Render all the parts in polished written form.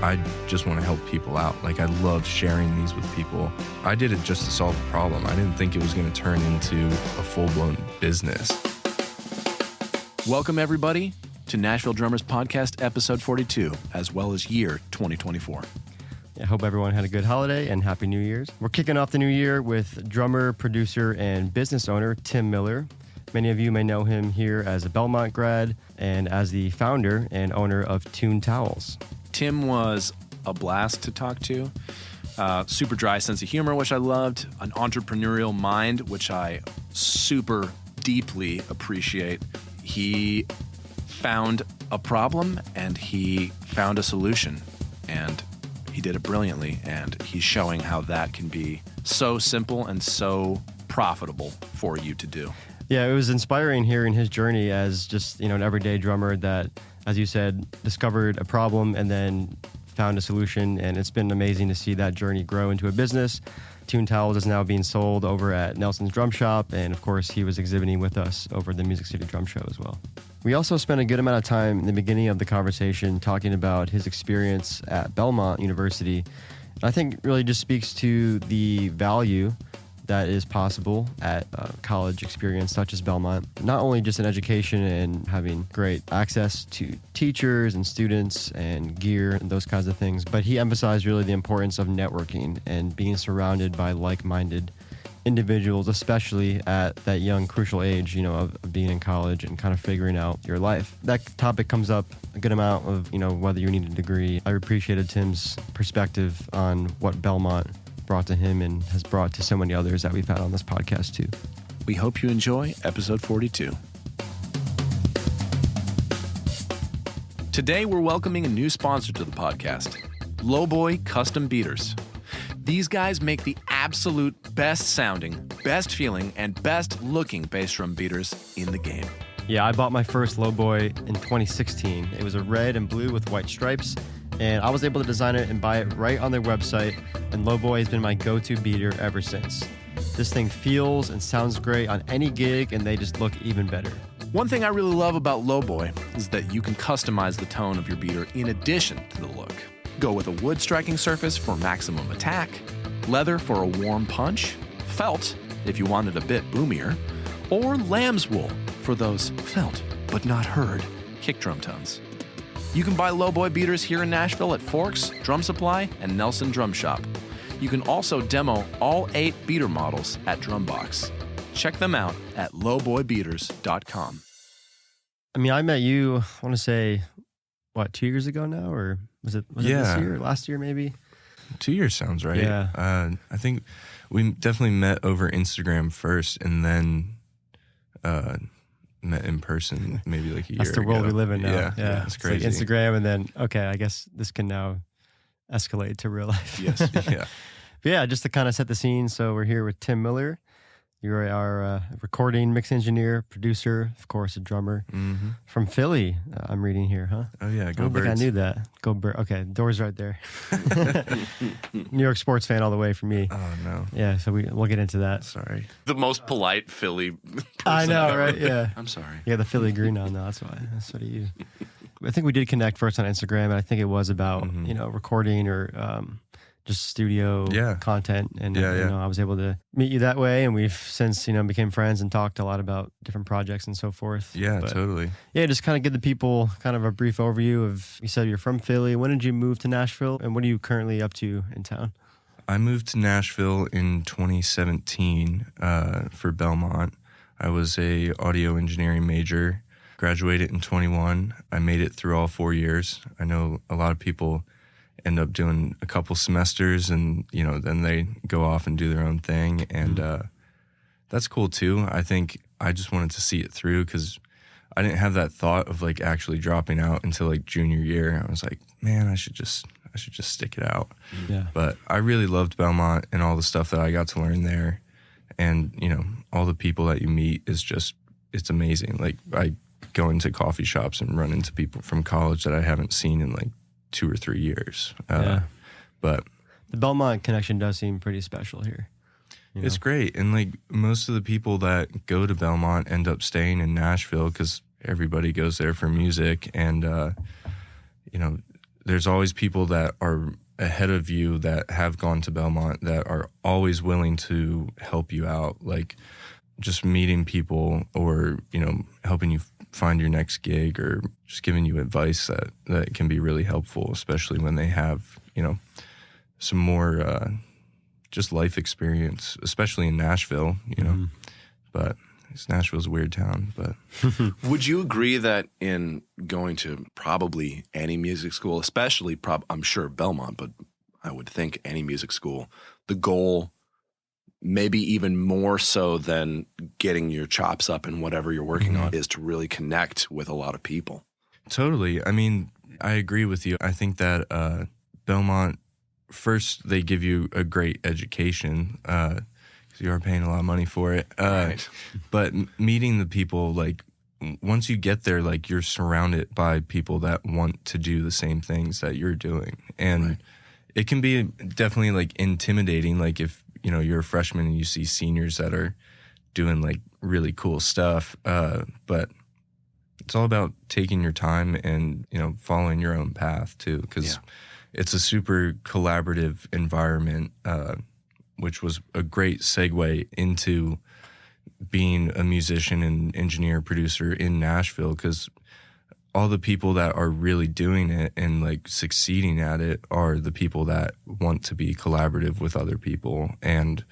I just want to help people out. Like, I love sharing these with people. I did it just to solve a problem. I didn't think it was going to turn into a full-blown business. Welcome, everybody, to Nashville Drummers Podcast, episode 42, as well as year 2024. I hope everyone had a good holiday and Happy New Year's. We're kicking off the new year with drummer, producer, and business owner Tim Miller. Many of you may know him here as a Belmont grad and as the founder and owner of Toone Towels. Tim was a blast to talk to. Super dry sense of humor, which I loved. An entrepreneurial mind, which I super deeply appreciate. He found a problem and he found a solution, and he did it brilliantly, and he's showing how that can be so simple and so profitable for you to do. Yeah, it was inspiring hearing his journey as just, an everyday drummer that, as you said, discovered a problem and then found a solution, and it's been amazing to see that journey grow into a business. Toone Towels is now being sold over at Nelson's Drum Shop, and of course he was exhibiting with us over at the Music City Drum Show as well. We also spent a good amount of time in the beginning of the conversation talking about his experience at Belmont University. I think it really just speaks to the value that is possible at a college experience such as Belmont. Not only just in education and having great access to teachers and students and gear and those kinds of things, but he emphasized really the importance of networking and being surrounded by like-minded individuals, especially at that young, crucial age, of being in college and kind of figuring out your life. That topic comes up a good amount of, whether you need a degree. I appreciated Tim's perspective on what Belmont brought to him and has brought to so many others that we've had on this podcast too. We hope you enjoy episode 42. Today, we're welcoming a new sponsor to the podcast, Lowboy Custom Beaters. These guys make the absolute best sounding, best feeling, and best looking bass drum beaters in the game. Yeah, I bought my first Lowboy in 2016. It was a red and blue with white stripes, and I was able to design it and buy it right on their website, and Lowboy has been my go-to beater ever since. This thing feels and sounds great on any gig, and they just look even better. One thing I really love about Lowboy is that you can customize the tone of your beater in addition to the look. Go with a wood striking surface for maximum attack, leather for a warm punch, felt if you wanted a bit boomier, or lamb's wool for those felt but not heard kick drum tones. You can buy Lowboy beaters here in Nashville at Forks, Drum Supply, and Nelson Drum Shop. You can also demo all 8 beater models at Drumbox. Check them out at lowboybeaters.com. I met you, I want to say, 2 years ago now? Or was it this year? Last year, maybe? 2 years sounds right. Yeah. I think we definitely met over Instagram first and then met in person maybe like a year ago. That's the world we live in now. Yeah, it's crazy. Like Instagram and then, okay, I guess this can now escalate to real life. Yes, yeah. But yeah, just to kind of set the scene, so we're here with Tim Miller. You're our recording mix engineer, producer, of course, a drummer from Philly. I'm reading here, huh? Oh yeah, go I don't Birds. think I knew that. Go Birds. Okay, door's right there. New York sports fan all the way for me. Oh no. Yeah, so we'll get into that. Sorry. The most polite Philly person I know, ever. right? Yeah. I'm sorry. Yeah, the Philly green on now. That's why. That's what you. I think we did connect first on Instagram, and I think it was about recording or just studio content, and I was able to meet you that way, and we've since became friends and talked a lot about different projects and so forth. Yeah, totally. Yeah, just kind of give the people kind of a brief overview of. You said you're from Philly. When did you move to Nashville, and what are you currently up to in town? I moved to Nashville in 2017 for Belmont. I was a audio engineering major. Graduated in 21. I made it through all 4 years. I know a lot of people end up doing a couple semesters and, then they go off and do their own thing. And that's cool too. I think I just wanted to see it through because I didn't have that thought of like actually dropping out until like junior year. I was like, man, I should just stick it out. Yeah. But I really loved Belmont and all the stuff that I got to learn there. And, all the people that you meet it's amazing. Like I go into coffee shops and run into people from college that I haven't seen in like 2 or 3 years. But the Belmont connection does seem pretty special here. It's great. And like most of the people that go to Belmont end up staying in Nashville because everybody goes there for music. And, there's always people that are ahead of you that have gone to Belmont that are always willing to help you out. Like just meeting people or, helping you find your next gig or just giving you advice that can be really helpful, especially when they have, some more just life experience, especially in Nashville, But Nashville's a weird town, but. Would you agree that in going to probably any music school, especially I'm sure Belmont, but I would think any music school, the goal, maybe even more so than getting your chops up in whatever you're working on, is to really connect with a lot of people? Totally. I mean, I agree with you. I think that Belmont, first, they give you a great education, because you are paying a lot of money for it. Right. But meeting the people, like, once you get there, like, you're surrounded by people that want to do the same things that you're doing. And it can be definitely, like, intimidating, like, if, you're a freshman and you see seniors that are doing, like, really cool stuff. But it's all about taking your time and, following your own path, too, because it's a super collaborative environment, which was a great segue into being a musician and engineer producer in Nashville, because all the people that are really doing it and like succeeding at it are the people that want to be collaborative with other people and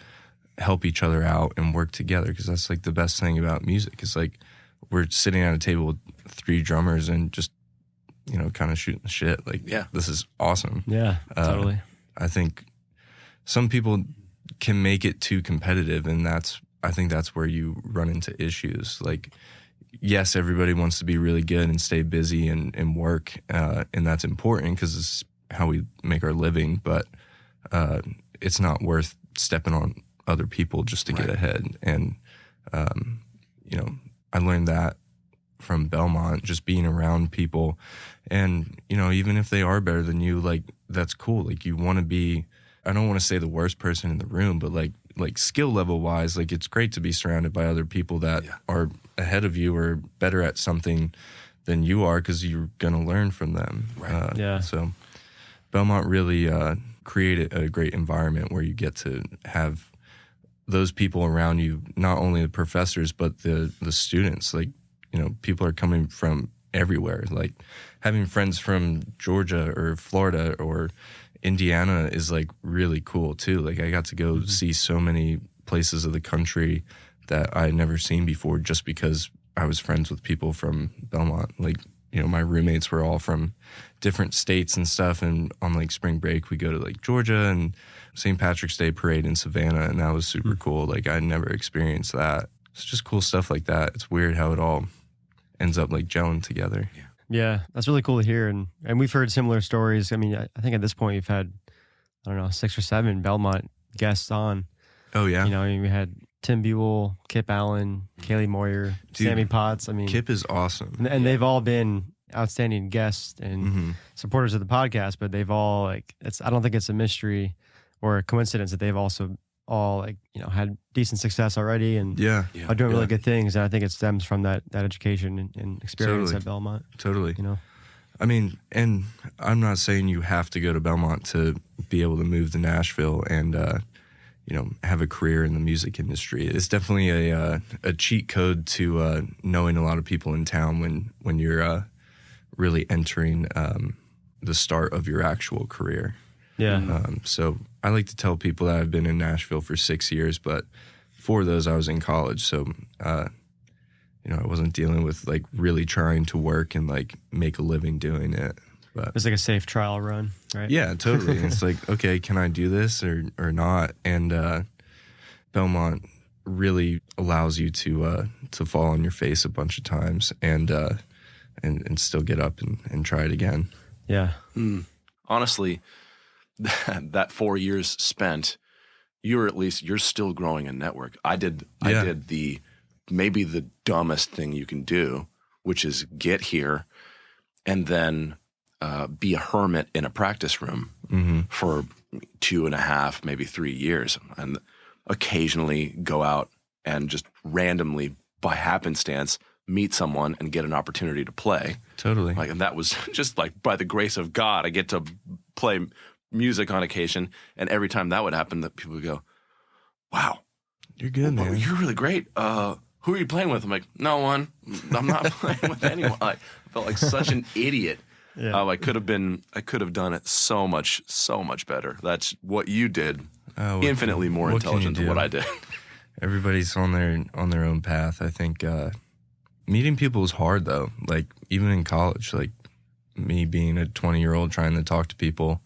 help each other out and work together, because that's like the best thing about music. It's like we're sitting at a table with 3 drummers and just, kind of shooting the shit. Like, this is awesome. Yeah, totally. I think some people can make it too competitive, and I think that's where you run into issues. Like, yes, everybody wants to be really good and stay busy and work, and that's important because it's how we make our living, but it's not worth stepping on other people just to get ahead. And, I learned that from Belmont, just being around people. And, even if they are better than you, like, that's cool. Like, you want to be, I don't want to say the worst person in the room, but like skill level wise, like, it's great to be surrounded by other people that are ahead of you or better at something than you are, because you're going to learn from them. So Belmont really created a great environment where you get to have those people around you, not only the professors, but the students. Like, people are coming from everywhere. Like, having friends from Georgia or Florida or Indiana is like really cool too. Like, I got to go see so many places of the country that I had never seen before just because I was friends with people from Belmont. Like, my roommates were all from different states and stuff, and on like spring break we go to like Georgia and St. Patrick's Day parade in Savannah, and that was super cool. Like, I'd never experienced that. It's just cool stuff like that. It's weird how it all ends up like gelling together. Yeah, that's really cool to hear. And we've heard similar stories. I mean, I think at this point we've had, 6 or 7 Belmont guests on. Oh, yeah. We had Tim Buell, Kip Allen, Kaylee Moyer, Sammy Potts. I mean, Kip is awesome. And they've all been outstanding guests and supporters of the podcast, but they've all, like, I don't think it's a mystery or a coincidence that they've also all, like, had decent success already and are doing really good things. And I think it stems from that education and experience at Belmont. Totally. I mean, and I'm not saying you have to go to Belmont to be able to move to Nashville and, have a career in the music industry. It's definitely a cheat code to knowing a lot of people in town when you're really entering the start of your actual career. Yeah. So I like to tell people that I've been in Nashville for 6 years, but 4 of those I was in college. So, I wasn't dealing with like really trying to work and like make a living doing it. But it's like a safe trial run, right? Yeah, totally. It's like, okay, can I do this or not? And Belmont really allows you to fall on your face a bunch of times and still get up and try it again. Yeah. Honestly, that 4 years spent, you're still growing a network. I did maybe the dumbest thing you can do, which is get here and then be a hermit in a practice room for 2.5, maybe 3 years, and occasionally go out and just randomly by happenstance meet someone and get an opportunity to play. Totally. Like, and that was just like by the grace of God, I get to play music on occasion. And every time that would happen, that people would go, "Wow, You're good, man. you're really great. Who are you playing with?" I'm like, "No one. I'm not playing with anyone." I felt like such an idiot. Yeah. I could have done it so much better. That's what you did. Infinitely more what can you intelligent than do? what I did. Everybody's on their own path. I think meeting people is hard though. Like even in college, like me being a 20-year-old trying to talk to people,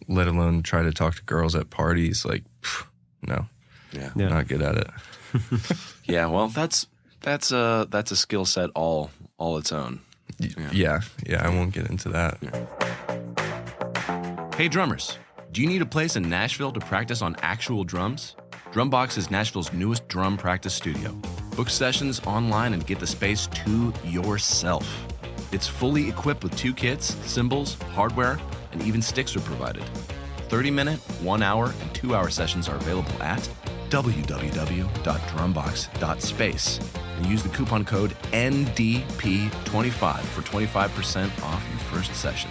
let alone try to talk to girls at parties. Like, no, Yeah. not good at it. Yeah. Well, that's a skill set all its own. Yeah. I won't get into that. Hey drummers, do you need a place in Nashville to practice on actual drums? Drumbox is Nashville's newest drum practice studio. Book sessions online and get the space to yourself. It's fully equipped with 2 kits, cymbals, hardware, and even sticks are provided. 30-minute, 1-hour, and 2-hour sessions are available at www.drumbox.space and use the coupon code NDP25 for 25% off your first session.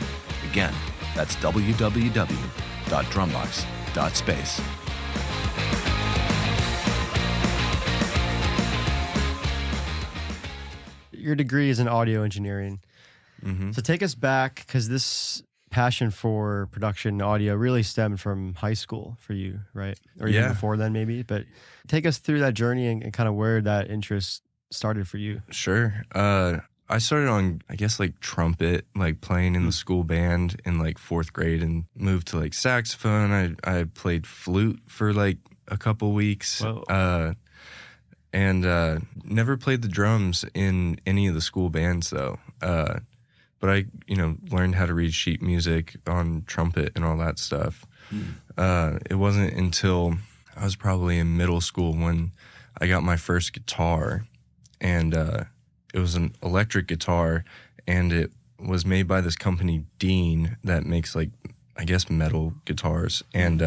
Again, that's www.drumbox.space. Your degree is in audio engineering. So take us back, because this passion for production audio really stemmed from high school for you, right? Or even before then maybe. But take us through that journey and kind of where that interest started for you. Sure. I started on, I guess, like trumpet, like playing in the school band in like 4th grade, and moved to like saxophone. I played flute for like a couple weeks. And never played the drums in any of the school bands though. But I, learned how to read sheet music on trumpet and all that stuff. It wasn't until I was probably in middle school when I got my first guitar, and it was an electric guitar, and it was made by this company, Dean, that makes like, I guess, metal guitars and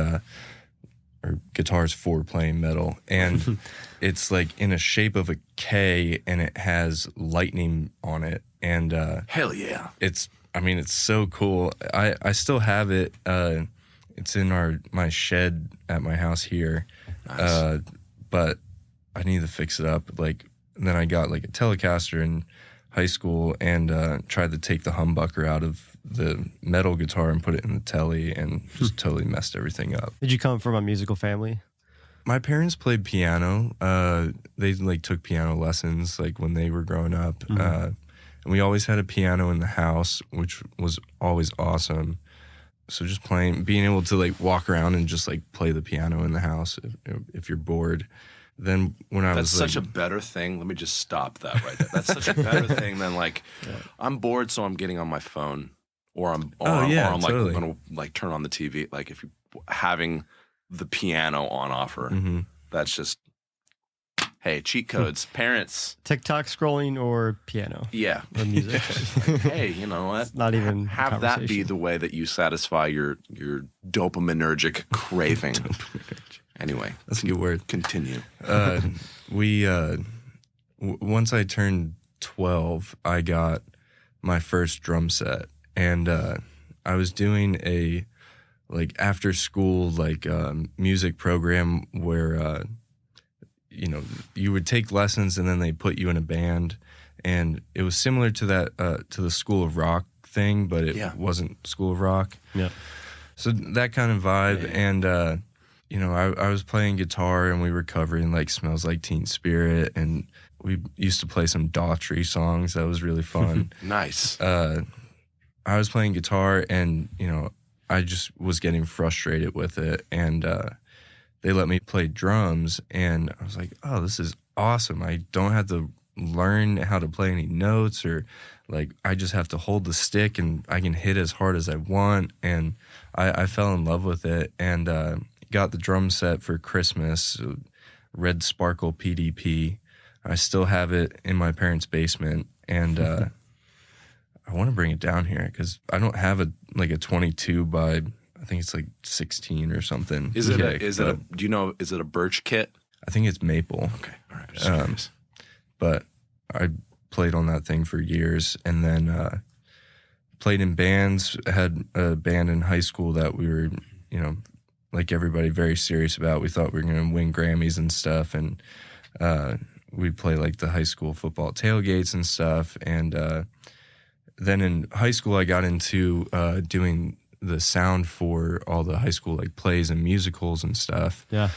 or guitars for playing metal, and it's like in a shape of a K, and it has lightning on it, and Hell yeah. it's so cool. I still have it. It's in my shed at my house here. Nice. But I need to fix it up. Like, then I got like a Telecaster in high school, and tried to take the humbucker out of the metal guitar and put it in the telly, and just totally messed everything up. Did you come from a musical family? My parents played piano. They like took piano lessons like when they were growing up. And we always had a piano in the house, which was always awesome. So just being able to like walk around and just like play the piano in the house if you're bored. Then when I was such a better thing. Let me just stop that right there. That's such a better thing than like, I'm bored, so I'm getting on my phone, or I'm like totally. gonna like turn on the TV. Like if you having the piano on offer, that's just, hey, cheat codes, parents. TikTok scrolling or piano? Yeah, or music. Hey, you know what? It's not even have that be the way that you satisfy your dopaminergic craving. Anyway, that's a good word. Continue. Once I turned 12, I got my first drum set, and I was doing a like after school like music program where you would take lessons and then they put you in a band, and it was similar to that to the School of Rock thing, but it wasn't School of Rock. Yeah. So that kind of vibe, and I was playing guitar, and we were covering like "Smells Like Teen Spirit," and we used to play some Daughtry songs. That was really fun. Nice. I was playing guitar, and I just was getting frustrated with it, and they let me play drums, and I was like, oh, this is awesome. I don't have to learn how to play any notes, or like I just have to hold the stick and I can hit as hard as I want. And I fell in love with it, and got the drum set for Christmas, red sparkle PDP. I still have it in my parents' basement, and I want to bring it down here because I don't have a 22 by, I think it's like 16 or something. Is it a birch kit? I think it's maple. Okay, all right. But played on that thing for years, and then played in bands. Had a band in high school that we were, like everybody, very serious about. We thought we were going to win Grammys and stuff, and we'd play like the high school football tailgates and stuff. And then in high school, I got into doing the sound for all the high school like plays and musicals and stuff. Yeah.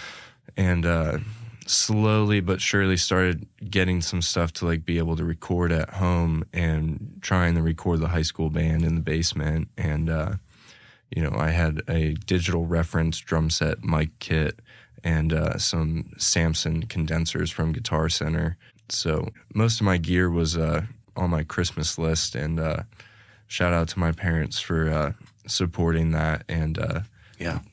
And slowly but surely started getting some stuff to like be able to record at home and trying to record the high school band in the basement. And I had a digital reference drum set mic kit and some Samson condensers from Guitar Center. So most of my gear was on my Christmas list, and shout out to my parents for supporting that and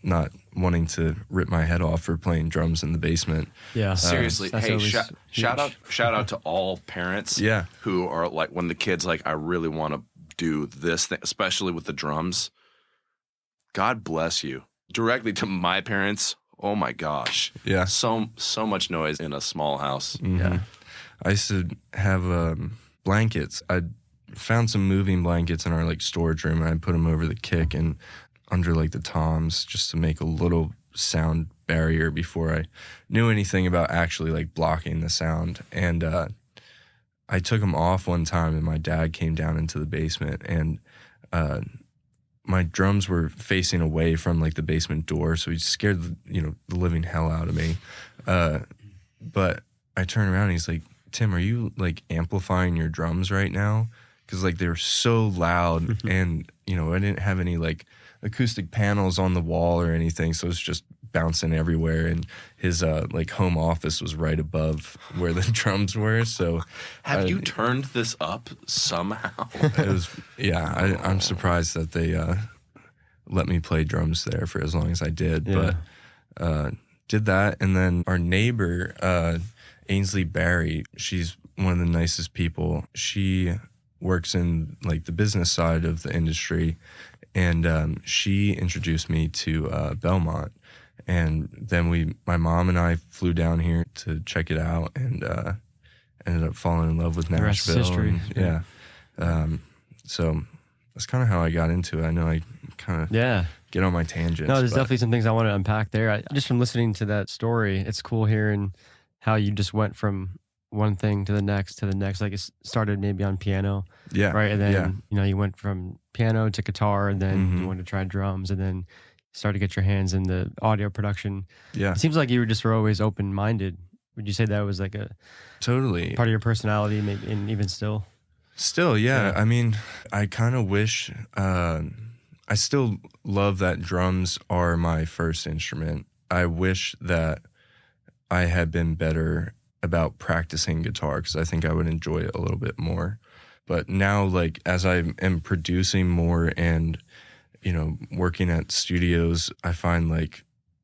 not wanting to rip my head off for playing drums in the basement. Yeah. Seriously, That's hey, always shout out to all parents who are like, when the kid's like, I really want to do this thing, especially with the drums. God bless you. Directly to my parents, oh my gosh. Yeah. So much noise in a small house. Mm-hmm. Yeah. I used to have blankets. I found some moving blankets in our like storage room, and I put them over the kick and under like the toms just to make a little sound barrier before I knew anything about actually like blocking the sound. And I took them off one time, and my dad came down into the basement, and my drums were facing away from like the basement door, so he scared the living hell out of me. But I turned around and he's like, Tim, are you like amplifying your drums right now? Because like they were so loud, and I didn't have any like acoustic panels on the wall or anything, so it's just bouncing everywhere. And his like home office was right above where the drums were. So have you turned this up somehow? It was I'm surprised that they let me play drums there for as long as I did. Yeah. But did that, and then our neighbor Ainsley Barry, she's one of the nicest people. She works in like the business side of the industry, and she introduced me to Belmont. And then my mom and I flew down here to check it out, and ended up falling in love with Nashville. The rest is history. So that's kind of how I got into it. I know I kind of get on my tangents. No, there's definitely some things I want to unpack there. Just from listening to that story, it's cool hearing how you just went from one thing to the next. Like it started maybe on piano. Yeah. Right. And then, you went from piano to guitar, and then you wanted to try drums, and then started to get your hands in the audio production. Yeah. It seems like you were always open-minded. Would you say that was like a totally part of your personality, maybe, and even still? Still, yeah. I mean, I kind of wish, I still love that drums are my first instrument. I wish that I had been better about practicing guitar, because I think I would enjoy it a little bit more. But now, like, as I am producing more and, working at studios, I find like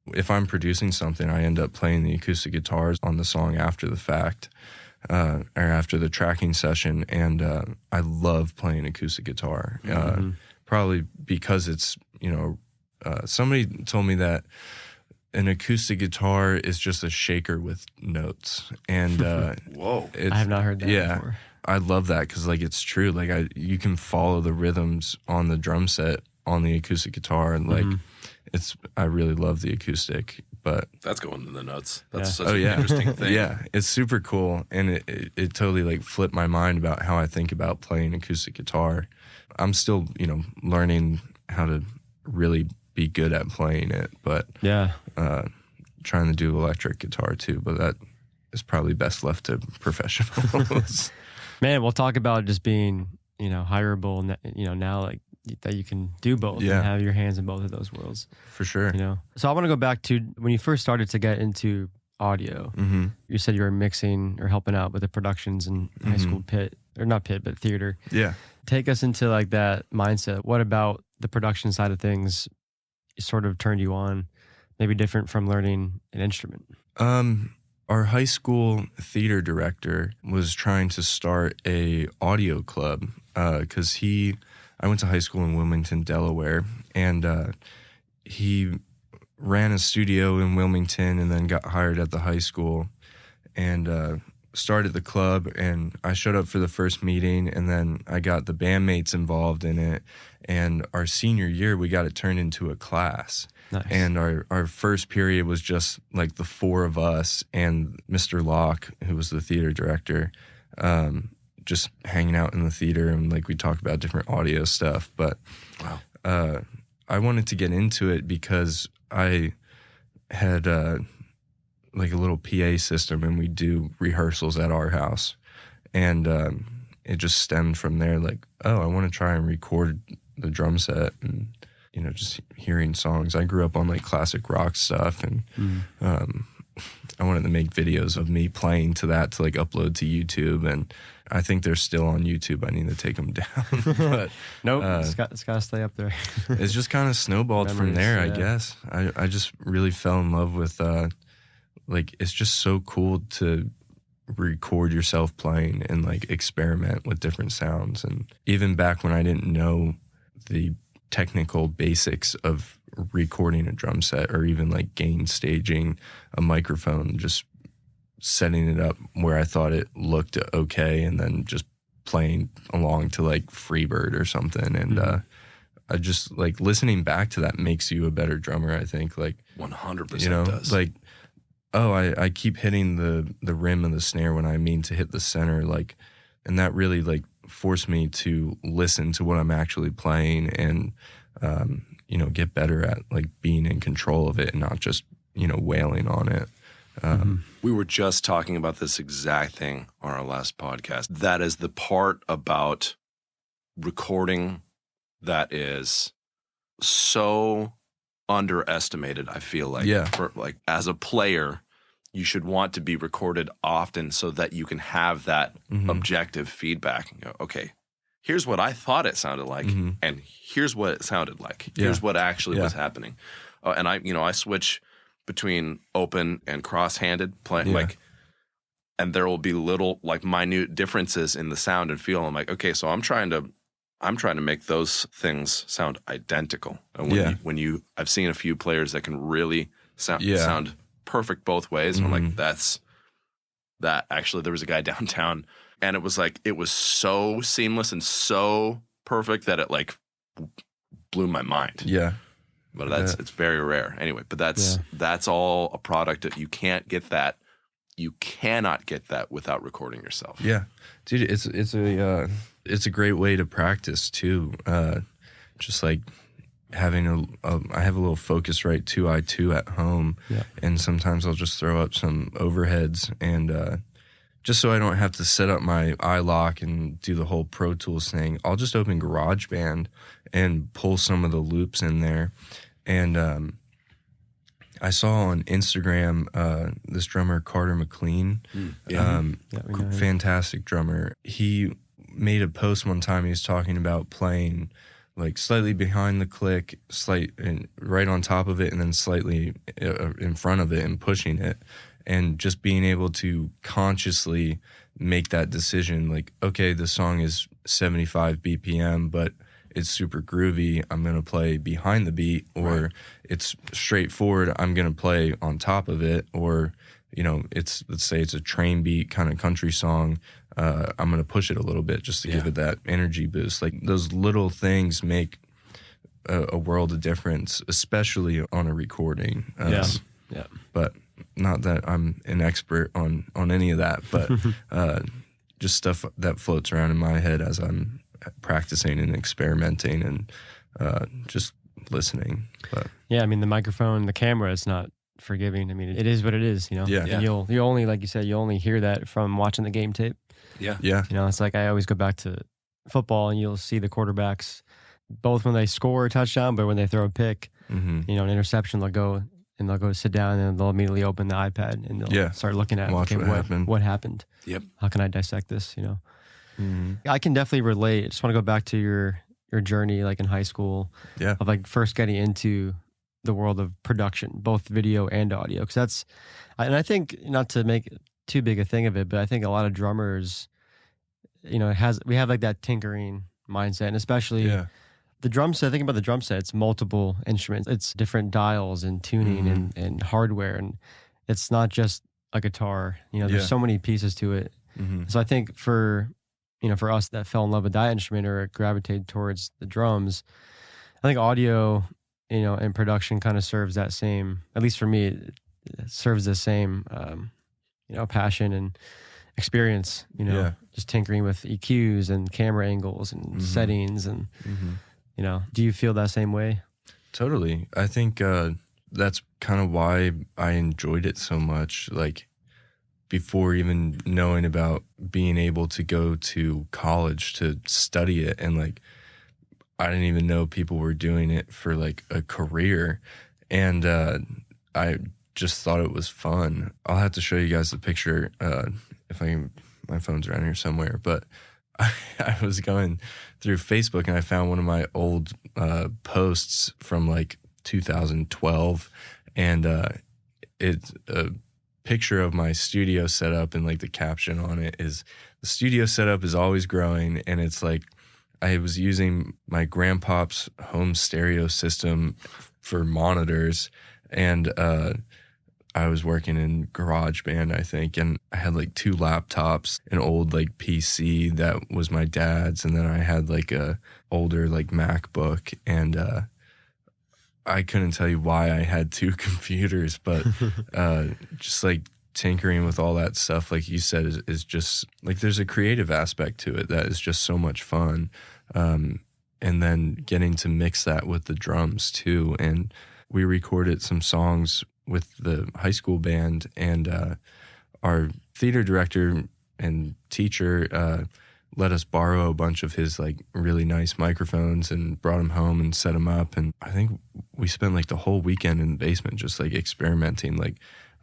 if I'm producing something, I end up playing the acoustic guitars on the song after the fact, or after the tracking session. And I love playing acoustic guitar, probably because it's, somebody told me that an acoustic guitar is just a shaker with notes. And whoa, I have not heard that before. I love that, because like it's true. Like you can follow the rhythms on the drum set on the acoustic guitar, and like I really love the acoustic. But that's going in the notes. That's such an interesting thing. Yeah, it's super cool, and it totally like flipped my mind about how I think about playing acoustic guitar. I'm still learning how to really be good at playing it, but trying to do electric guitar too. But that is probably best left to professionals. Man, we'll talk about just being, hireable, now like that you can do both and have your hands in both of those worlds. For sure. So I want to go back to when you first started to get into audio. You said you were mixing or helping out with the productions in high school not pit, but theater. Yeah. Take us into like that mindset. What about the production side of things sort of turned you on, maybe different from learning an instrument? Our high school theater director was trying to start a audio club, because I went to high school in Wilmington, Delaware, and he ran a studio in Wilmington and then got hired at the high school. And started the club, and I showed up for the first meeting, and then I got the bandmates involved in it. And our senior year, we got it turned into a class. Nice. And our first period was just like the four of us and Mr. Locke, who was the theater director, just hanging out in the theater, and like we talked about different audio stuff. But I wanted to get into it because I had like a little PA system, and we do rehearsals at our house, and it just stemmed from there. Like, oh, I want to try and record the drum set, and you know, just hearing songs. I grew up on like classic rock stuff, and I wanted to make videos of me playing to that to like upload to YouTube, and I think they're still on YouTube. I need to take them down. But nope, it's got to stay up there. It's just kind of snowballed from there, I guess. I just really fell in love with like, it's just so cool to record yourself playing and like experiment with different sounds. And even back when I didn't know the technical basics of recording a drum set, or even like gain staging a microphone, just setting it up where I thought it looked okay, and then just playing along to like Freebird or something. And I just like listening back to that makes you a better drummer, I think. Like 100% you know, does. like, oh, I keep hitting the rim of the snare when I mean to hit the center, like, and that really like forced me to listen to what I'm actually playing, and you know, get better at like being in control of it and not just, you know, wailing on it. We were just talking about this exact thing on our last podcast. That is the part about recording that is so underestimated, I feel like. Yeah. For like, as a player, you should want to be recorded often so that you can have that objective feedback and go, okay, here's what I thought it sounded like, and here's what it sounded like. Here's what actually was happening. And I switch between open and cross-handed playing, like, and there will be little like minute differences in the sound and feel. I'm like, okay, so I'm trying to make those things sound identical. And I've seen a few players that can really sound perfect both ways. And I'm like, that's that. Actually, there was a guy downtown, and it was like, it was so seamless and so perfect that it like blew my mind. Yeah. But it's very rare. Anyway, but that's all a product that you can't get that. You cannot get that without recording yourself. Yeah. Dude, it's a great way to practice too. Just like having I have a little Focusrite 2i2 at home, and sometimes I'll just throw up some overheads, and just so I don't have to set up my iLock and do the whole Pro Tools thing, I'll just open GarageBand and pull some of the loops in there. And I saw on Instagram this drummer, Carter McLean, fantastic drummer. He made a post one time. He was talking about playing like slightly behind the click, and right on top of it, and then slightly in front of it, and pushing it, and just being able to consciously make that decision. Like, okay, the song is 75 BPM, but it's super groovy, I'm going to play behind the beat, or it's straightforward, I'm going to play on top of it, or, you know, let's say it's a train beat kind of country song, I'm going to push it a little bit just to give it that energy boost. Like, those little things make a world of difference, especially on a recording. But not that I'm an expert on any of that, but just stuff that floats around in my head as I'm practicing and experimenting and just listening. But yeah, I mean, the microphone, the camera is not forgiving. I mean, it is what it is, you know. And you only, like you said, you only hear that from watching the game tape. You know, it's like I always go back to football, and you'll see the quarterbacks both when they score a touchdown, but when they throw a pick, you know, an interception, they'll go sit down, and they'll immediately open the iPad, and they'll start looking at what happened. How can I dissect this, you know? I can definitely relate. I just want to go back to your journey, like in high school, of like first getting into the world of production, both video and audio. Because and I think, not to make too big a thing of it, but I think a lot of drummers, you know, we have like that tinkering mindset, and especially the drum set. Think about the drum set; it's multiple instruments, it's different dials and tuning and hardware, and it's not just a guitar. There's Yeah. so many pieces to it. So I think for us that fell in love with that instrument or gravitated towards the drums, I think audio, and production kind of serves that same, at least for me, it serves the same, passion and experience, Yeah. just tinkering with EQs and camera angles and settings. And, do you feel that same way? Totally. I think that's kind of why I enjoyed it so much. Like, before even knowing about being able to go to college to study it, and like, I didn't even know people were doing it for like a career. And I just thought it was fun. I'll have to show you guys the picture if I can. My phone's around here somewhere. But I was going through Facebook and I found one of my old posts from like 2012, and it's a picture of my studio setup, and like the caption on it is, "The studio setup is always growing," and it's like I was using my grandpa's home stereo system for monitors, and I was working in GarageBand, I think, and I had like 2 laptops, an old like PC that was my dad's, and then I had like a older like MacBook, and I couldn't tell you why I had 2 computers, but just like tinkering with all that stuff, like you said, is just like, there's a creative aspect to it that is just so much fun. And then getting to mix that with the drums too. And we recorded some songs with the high school band, and our theater director and teacher let us borrow a bunch of his like really nice microphones and brought them home and set them up. And I think we spent like the whole weekend in the basement just like experimenting. Like,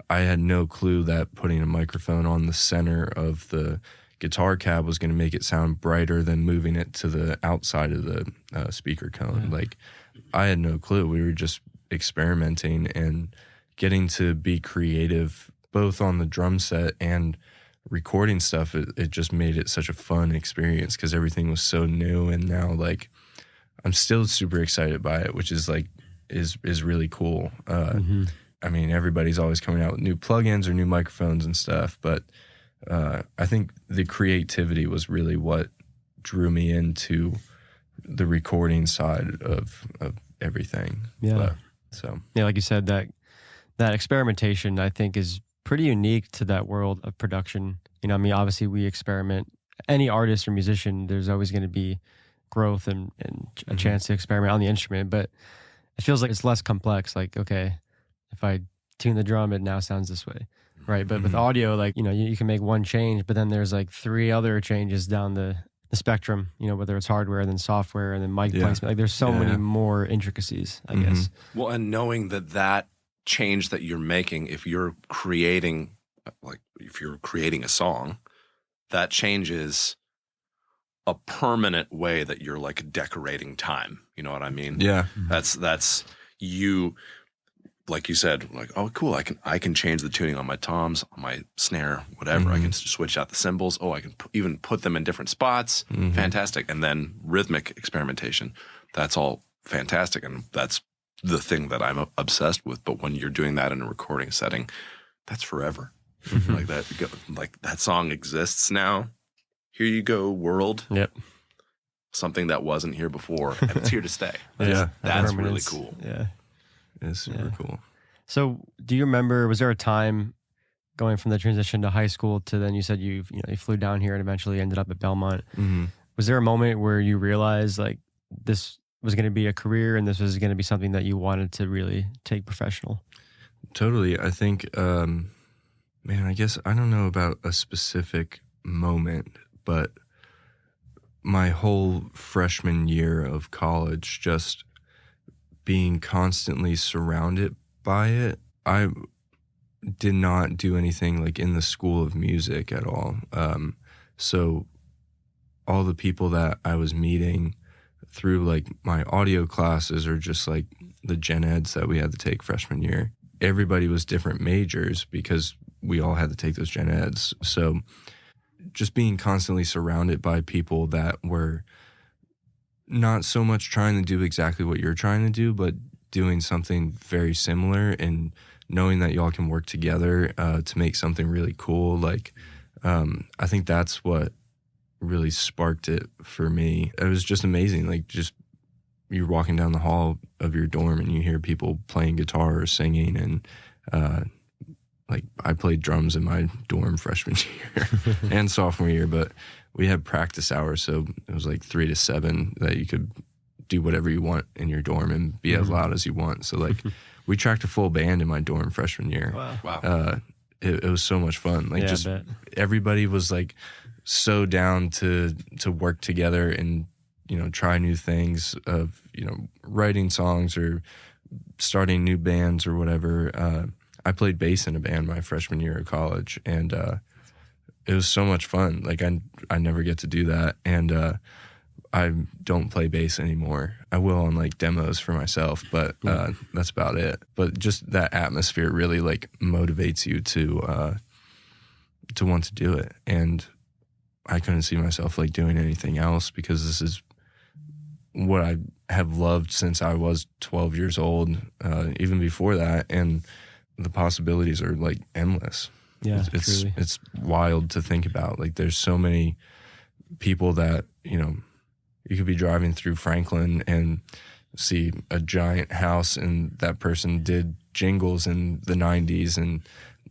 I had no clue that putting a microphone on the center of the guitar cab was going to make it sound brighter than moving it to the outside of the speaker cone. Yeah. Like, I had no clue. We were just experimenting and getting to be creative both on the drum set and recording stuff. It just made it such a fun experience because everything was so new. And now like I'm still super excited by it, which is like is really cool. I mean, everybody's always coming out with new plugins or new microphones and stuff, but I think the creativity was really what drew me into the recording side of everything. Yeah. Yeah, like you said, that experimentation, I think, is pretty unique to that world of production. I mean, obviously we experiment. Any artist or musician, there's always going to be growth and a chance to experiment on the instrument, but it feels like it's less complex. Like, okay, if I tune the drum, it now sounds this way, right? But with audio, like, you can make one change, but then there's like 3 other changes down the spectrum, whether it's hardware, then software, and then mic placement. Like, there's so many more intricacies, I guess. Well, and knowing that change that you're making, if you're creating a song, that changes a permanent way that you're like decorating time. You know what I mean? Yeah. That's you, like you said, like, oh, cool, I can change the tuning on my toms, on my snare, whatever. I can switch out the cymbals. Oh, I can even put them in different spots. Fantastic. And then rhythmic experimentation. That's all fantastic. And that's the thing that I'm obsessed with. But when you're doing that in a recording setting, that's forever. Like that song exists now. Here you go, world. Yep. Something that wasn't here before, and it's here to stay. That's really cool. Yeah. It's super cool. So do you remember, was there a time going from the transition to high school to then you said you flew down here and eventually ended up at Belmont? Was there a moment where you realized like this was going to be a career and this was going to be something that you wanted to really take professional? Totally. I think, I guess I don't know about a specific moment, but my whole freshman year of college, just being constantly surrounded by it, I did not do anything like in the school of music at all. So all the people that I was meeting through like my audio classes or just like the gen eds that we had to take freshman year, everybody was different majors because we all had to take those gen eds. So just being constantly surrounded by people that were not so much trying to do exactly what you're trying to do, but doing something very similar and knowing that y'all can work together to make something really cool. Like, I think that's what really sparked it for me. It was just amazing. Like, just you're walking down the hall of your dorm and you hear people playing guitar or singing, and like I played drums in my dorm freshman year and sophomore year, but we had practice hours, so it was like 3 to 7 that you could do whatever you want in your dorm and be as loud as you want. So like we tracked a full band in my dorm freshman year. Wow. It was so much fun. Like just everybody was like so down to work together and, you know, try new things of, you know, writing songs or starting new bands or whatever. I played bass in a band my freshman year of college, and it was so much fun. Like I never get to do that, and I don't play bass anymore. I will on like demos for myself, but that's about it. But just that atmosphere really like motivates you to want to do it. And I couldn't see myself like doing anything else, because this is what I have loved since I was 12 years old, even before that. And the possibilities are like endless. Yeah, it's wild to think about. Like there's so many people that, you know, you could be driving through Franklin and see a giant house, and that person did jingles in the 90s, and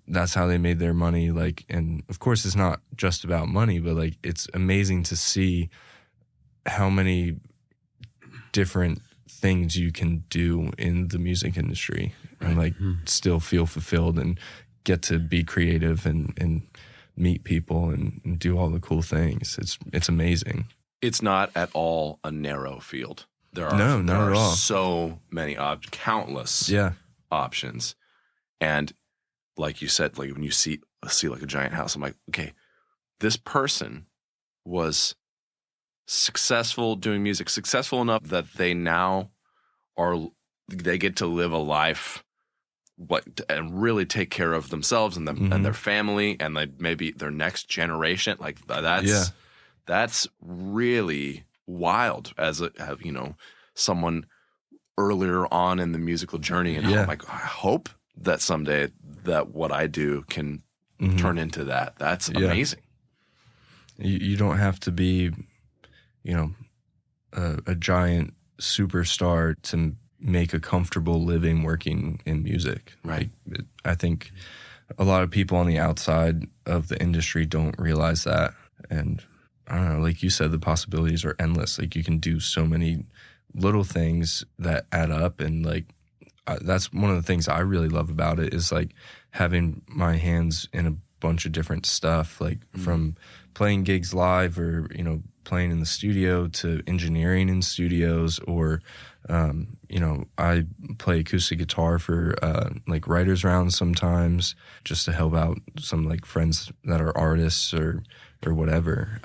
that's how they made their money. Like, and of course it's not just about money, but like it's amazing to see how many different things you can do in the music industry and like still feel fulfilled and get to be creative and meet people and do all the cool things. It's amazing. It's not at all a narrow field. There are not at all. So many countless options. And like you said, like when you see like a giant house, I'm like, okay, this person was successful doing music, successful enough that they get to live a life and really take care of themselves and them and their family and like maybe their next generation. Like that's really wild as you know, someone earlier on in the musical journey. And I'm like, I hope that someday that what I do can turn into that. That's amazing. You don't have to be, you know, a giant superstar to make a comfortable living working in music. Right. Like, I think a lot of people on the outside of the industry don't realize that. And I don't know, like you said, the possibilities are endless. Like you can do so many little things that add up. And like, that's one of the things I really love about it, is like having my hands in a bunch of different stuff, like from playing gigs live or, you know, playing in the studio to engineering in studios, or you know, I play acoustic guitar for like writers' rounds sometimes, just to help out some like friends that are artists or whatever.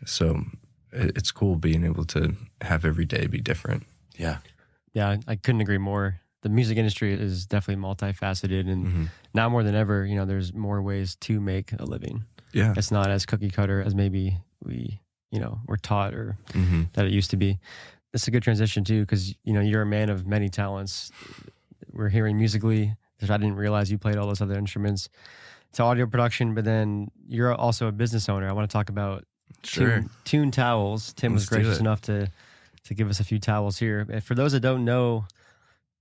So it's cool being able to have every day be different. Yeah, I couldn't agree more. The music industry is definitely multifaceted, and now more than ever, you know, there's more ways to make a living. Yeah, it's not as cookie cutter as maybe we, you know, were taught or that it used to be. It's a good transition too, because, you know, you're a man of many talents. We're hearing musically, because I didn't realize you played all those other instruments, to audio production, but then you're also a business owner. I want to talk about Toone Towels. Tim was gracious enough to give us a few towels here. And for those that don't know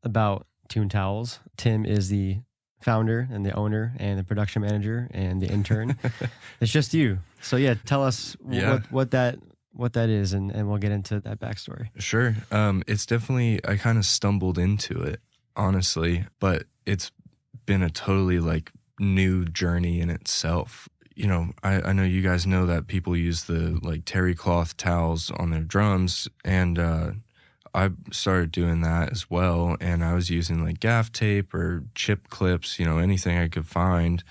about Toone Towels, Tim is the founder and the owner and the production manager and the intern. It's just you. So yeah, tell us what that is, and we'll get into that backstory. Sure. It's definitely, I kind of stumbled into it, honestly, but it's been a totally like new journey in itself. You know, I know you guys know that people use the like terry cloth towels on their drums, and I started doing that as well. And I was using like gaff tape or chip clips, you know, anything I could find.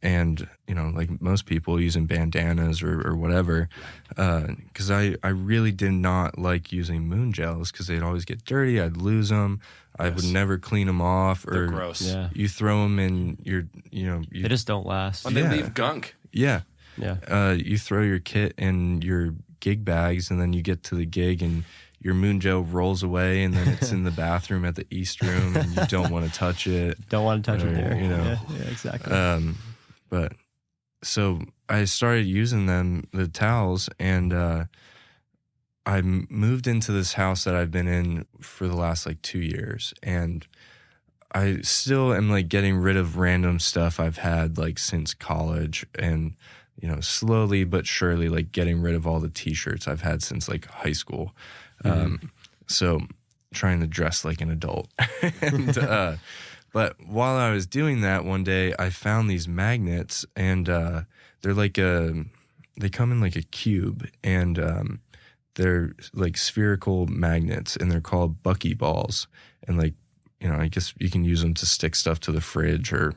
And, you know, like most people, using bandanas or whatever, because I really did not like using moon gels, because they'd always get dirty. I'd lose them. I would never clean them off. They're or gross. Yeah. You throw them in your, you know. They just don't last. And they leave gunk. Yeah. Yeah. You throw your kit in your gig bags, and then you get to the gig and your moon gel rolls away and then it's in the bathroom at the East Room and you don't want to touch it. Don't want to touch it there. You know, yeah, exactly. But so I started using the towels, and I moved into this house that I've been in for the last like 2 years, and I still am like getting rid of random stuff I've had like since college, and you know, slowly but surely like getting rid of all the t-shirts I've had since like high school. So trying to dress like an adult. And but while I was doing that, one day I found these magnets, and they're like they come in like a cube, and they're like spherical magnets, and they're called bucky balls. And like, you know, I guess you can use them to stick stuff to the fridge, or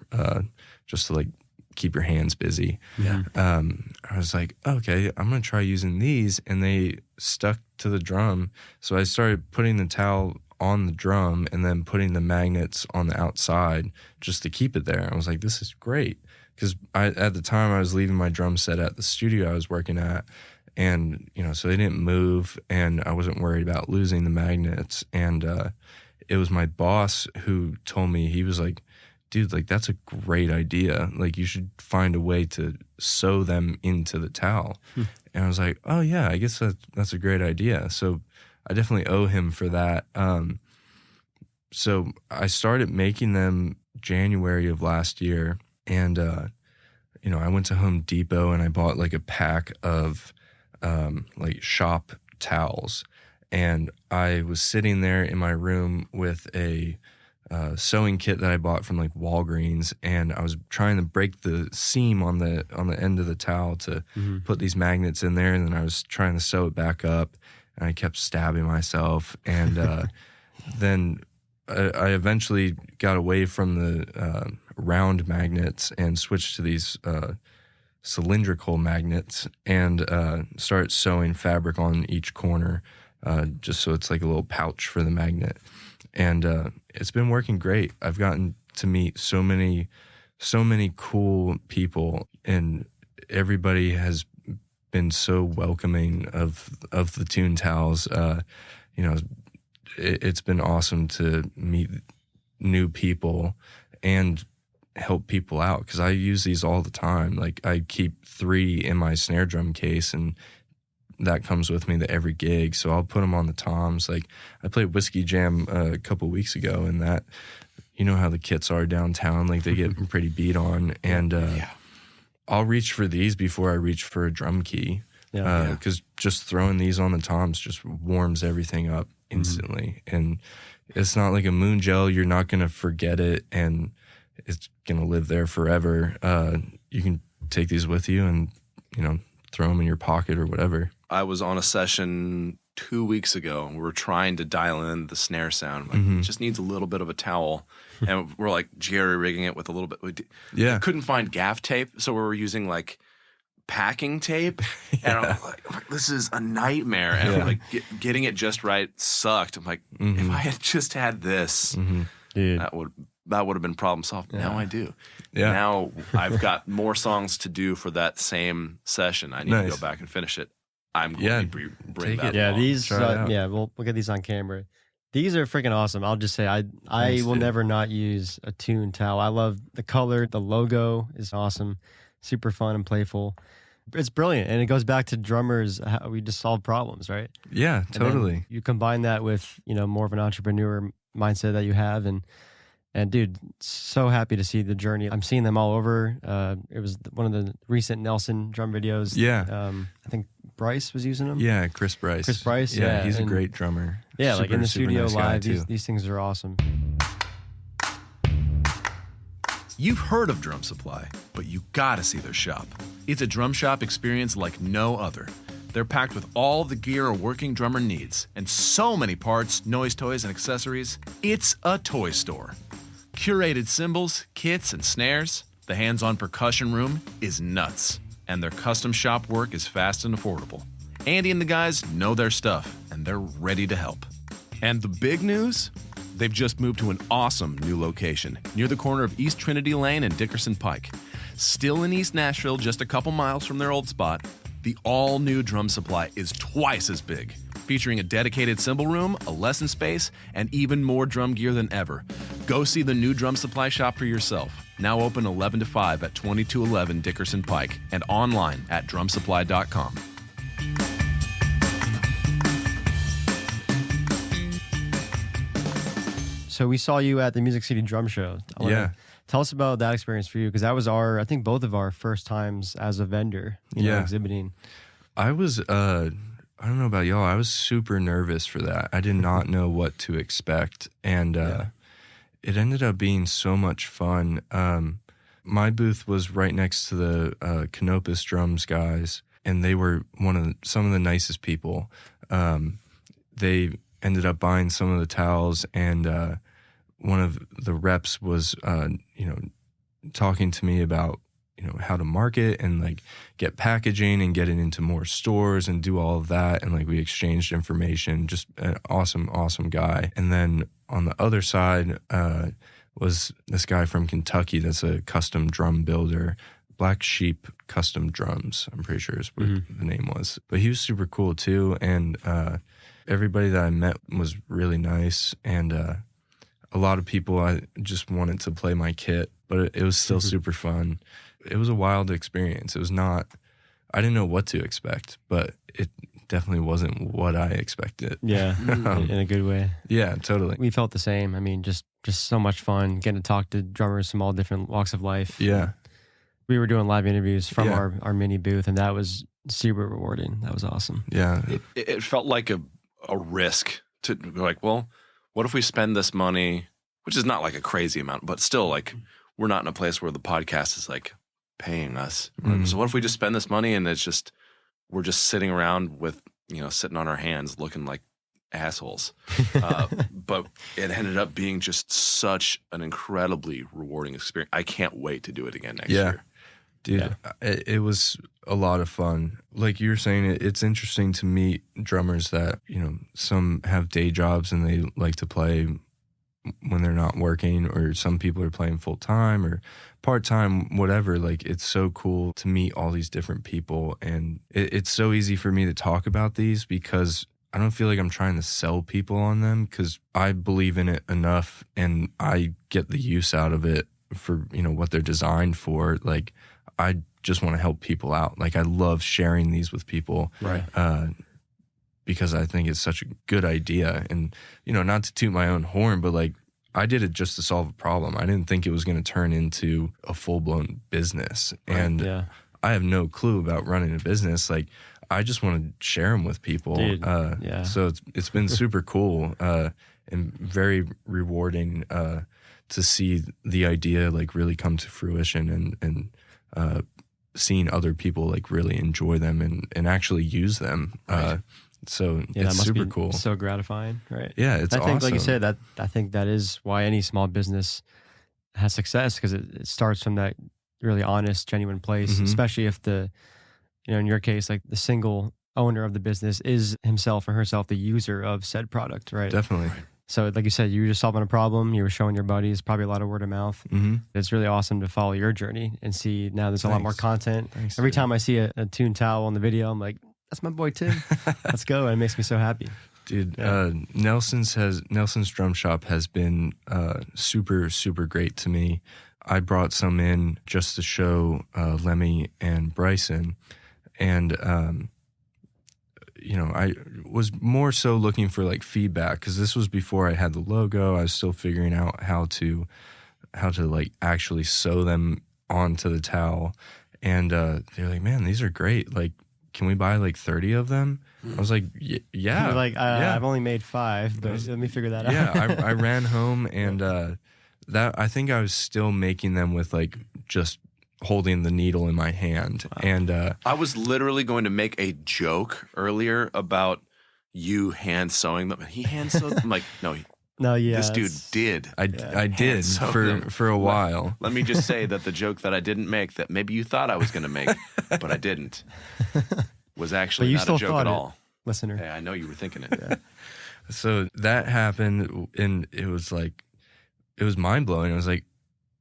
just to like keep your hands busy. Yeah. I was like, okay, I'm gonna try using these, and they stuck to the drum. So I started putting the towel on the drum and then putting the magnets on the outside just to keep it there. I was like, this is great, because at the time I was leaving my drum set at the studio I was working at, and you know, so they didn't move, and I wasn't worried about losing the magnets. And it was my boss who told me, he was like, dude, like that's a great idea. Like you should find a way to sew them into the towel. And I was like, oh yeah, I guess that's a great idea. So I definitely owe him for that. So I started making them January of last year, and you know, I went to Home Depot and I bought like a pack of like shop towels, and I was sitting there in my room with a sewing kit that I bought from like Walgreens, and I was trying to break the seam on the end of the towel to put these magnets in there, and then I was trying to sew it back up, and I kept stabbing myself. And then I eventually got away from the round magnets and switched to these cylindrical magnets, and started sewing fabric on each corner, just so it's like a little pouch for the magnet. And it's been working great. I've gotten to meet so many cool people, and everybody has been so welcoming of the Toone Towels. You know, it's been awesome to meet new people and help people out, because I use these all the time. Like I keep 3 in my snare drum case, and that comes with me to every gig. So I'll put them on the toms. Like I played Whiskey Jam a couple weeks ago, and that, you know how the kits are downtown, like they get pretty beat on. And I'll reach for these before I reach for a drum key, because just throwing these on the toms just warms everything up instantly. And it's not like a moon gel. You're not going to forget it, and it's going to live there forever. You can take these with you and, you know, throw them in your pocket or whatever. I was on a session 2 weeks ago, and we were trying to dial in the snare sound. Like, it just needs a little bit of a towel. And we're like jerry rigging it with a little bit. We couldn't find gaff tape, so we were using like packing tape. And I'm like, this is a nightmare. And like getting it just right sucked. I'm like, if I had just had this, Dude. that would have been problem solved. Now I do. Yeah. Now I've got more songs to do for that same session. I need to go back and finish it. I'm going to bring that Yeah, along. these. We'll get these on camera. These are freaking awesome. I'll just say I will never not use a Toone towel. I love the color. The logo is awesome. Super fun and playful. It's brilliant, and it goes back to drummers. How we just solve problems, right? Yeah, totally. You combine that with, you know, more of an entrepreneur mindset that you have, and dude, so happy to see the journey. I'm seeing them all over. It was one of the recent Nelson drum videos. Yeah. I think Bryce was using them. Yeah, Chris Bryce. Yeah, he's a great drummer. Yeah, like in the studio nice guy, live, these things are awesome. You've heard of Drum Supply, but you gotta see their shop. It's a drum shop experience like no other. They're packed with all the gear a working drummer needs, and so many parts, noise toys, and accessories. It's a toy store. Curated cymbals, kits, and snares. The hands-on percussion room is nuts, and their custom shop work is fast and affordable. Andy and the guys know their stuff, and they're ready to help. And the big news? They've just moved to an awesome new location near the corner of East Trinity Lane and Dickerson Pike. Still in East Nashville, just a couple miles from their old spot, the all-new Drum Supply is twice as big, featuring a dedicated cymbal room, a lesson space, and even more drum gear than ever. Go see the new drum supply shop for yourself. Now open 11 to 5 at 2211 Dickerson Pike and online at drumsupply.com. So we saw you at the Music City Drum Show. Tell us about that experience for you, because that was I think both of our first times as a vendor, exhibiting. I was, I don't know about y'all, I was super nervous for that. I did not know what to expect, and it ended up being so much fun. My booth was right next to the Canopus Drums guys, and they were some of the nicest people. They ended up buying some of the towels, and one of the reps was, talking to me about, how to market and like get packaging and get it into more stores and do all of that. And like we exchanged information, just an awesome, awesome guy. And then on the other side was this guy from Kentucky that's a custom drum builder, Black Sheep Custom Drums, I'm pretty sure is what the name was. But he was super cool too. And everybody that I met was really nice. And a lot of people, I just wanted to play my kit, but it was still super fun. It was a wild experience. It was not, I didn't know what to expect, but it definitely wasn't what I expected. Yeah, in a good way. Yeah, totally. We felt the same. I mean, just so much fun getting to talk to drummers from all different walks of life. Yeah. We were doing live interviews from our mini booth, and that was super rewarding. That was awesome. Yeah. It felt like a risk to be like, well, what if we spend this money, which is not like a crazy amount, but still like we're not in a place where the podcast is like paying us. So what if we just spend this money and we're just sitting around with, sitting on our hands looking like assholes. But it ended up being just such an incredibly rewarding experience. I can't wait to do it again next year. Dude, it was a lot of fun. Like you were saying, it's interesting to meet drummers that, some have day jobs and they like to play when they're not working, or some people are playing full time or part time, whatever. Like, it's so cool to meet all these different people. And it's so easy for me to talk about these because I don't feel like I'm trying to sell people on them, because I believe in it enough and I get the use out of it for, what they're designed for. Like, I just want to help people out. Like, I love sharing these with people. Right. Because I think it's such a good idea. And, not to toot my own horn, but like, I did it just to solve a problem. I didn't think it was going to turn into a full-blown business. Right. And I have no clue about running a business. Like, I just want to share them with people. Dude, So it's been super cool and very rewarding to see the idea like really come to fruition, and seeing other people like really enjoy them and actually use them. Right. So that it's must super be cool. So gratifying, right? Yeah, it's awesome. I think, like you said, I think that is why any small business has success, because it starts from that really honest, genuine place, especially if in your case, like the single owner of the business is himself or herself the user of said product, right? Definitely. So like you said, you were just solving a problem, you were showing your buddies, probably a lot of word of mouth. It's really awesome to follow your journey and see now there's a lot more content. Thanks, Every time I see a Toone Towel on the video, I'm like, that's my boy Tim. Let's go. And it makes me so happy. Dude, Nelson's Drum Shop has been super, super great to me. I brought some in just to show Lemmy and Bryson. And, I was more so looking for like feedback, because this was before I had the logo. I was still figuring out how to like actually sew them onto the towel. And they're like, man, these are great. Like, can we buy like 30 of them? I was like, yeah. You're like, I've only made 5, but let me figure that out. Yeah, I ran home, and that I think I was still making them with like just holding the needle in my hand. Wow. And I was literally going to make a joke earlier about you hand sewing them. He hand sewed them? I'm like, no, this dude did. I did for a while. Let me just say that the joke that I didn't make, that maybe you thought I was going to make, but I didn't, was actually not a joke at all. Listener. Hey, I know you were thinking it. Yeah. So that happened, and it was mind blowing. It was like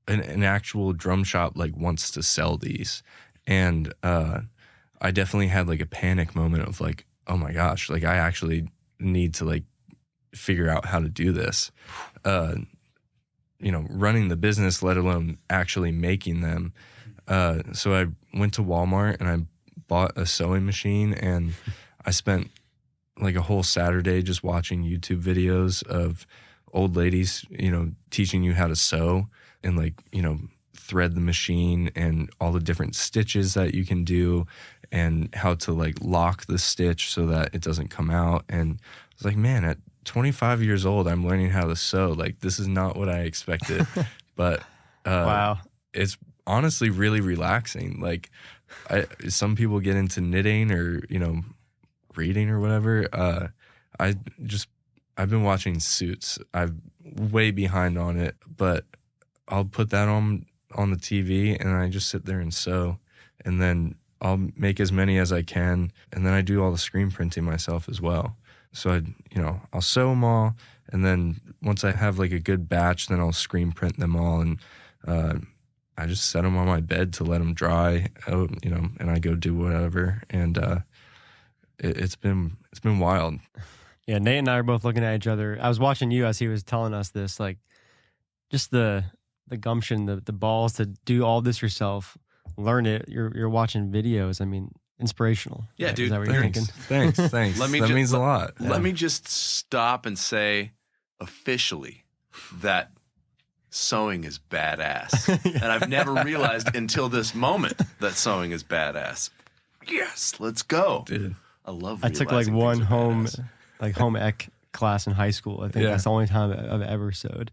an actual drum shop like wants to sell these, and I definitely had like a panic moment of like, oh my gosh, like I actually need to like figure out how to do this. Running the business, let alone actually making them. So I went to Walmart and I bought a sewing machine, and I spent like a whole Saturday just watching YouTube videos of old ladies, teaching you how to sew and like, thread the machine and all the different stitches that you can do and how to like lock the stitch so that it doesn't come out. And I was like, man, at 25 years old, I'm learning how to sew. Like, this is not what I expected. But wow, it's honestly really relaxing. Like, some people get into knitting or, reading or whatever. I've been watching Suits. I'm way behind on it, but I'll put that on the TV and I just sit there and sew, and then I'll make as many as I can, and then I do all the screen printing myself as well. So I'll sew them all, and then once I have like a good batch, then I'll screen print them all, and I just set them on my bed to let them dry out, and I go do whatever, and it's been wild. Yeah, Nate and I are both looking at each other. I was watching you as he was telling us this, like just the gumption, the balls to do all this yourself, learn it. You're watching videos. I mean, inspirational. Yeah, right? dude. Is that what you're thinking? Thanks. That means a lot. Let me just stop and say officially that sewing is badass. And I've never realized until this moment that sewing is badass. Yes, let's go. Dude. I took like one home ec class in high school. I think that's the only time I've ever sewed.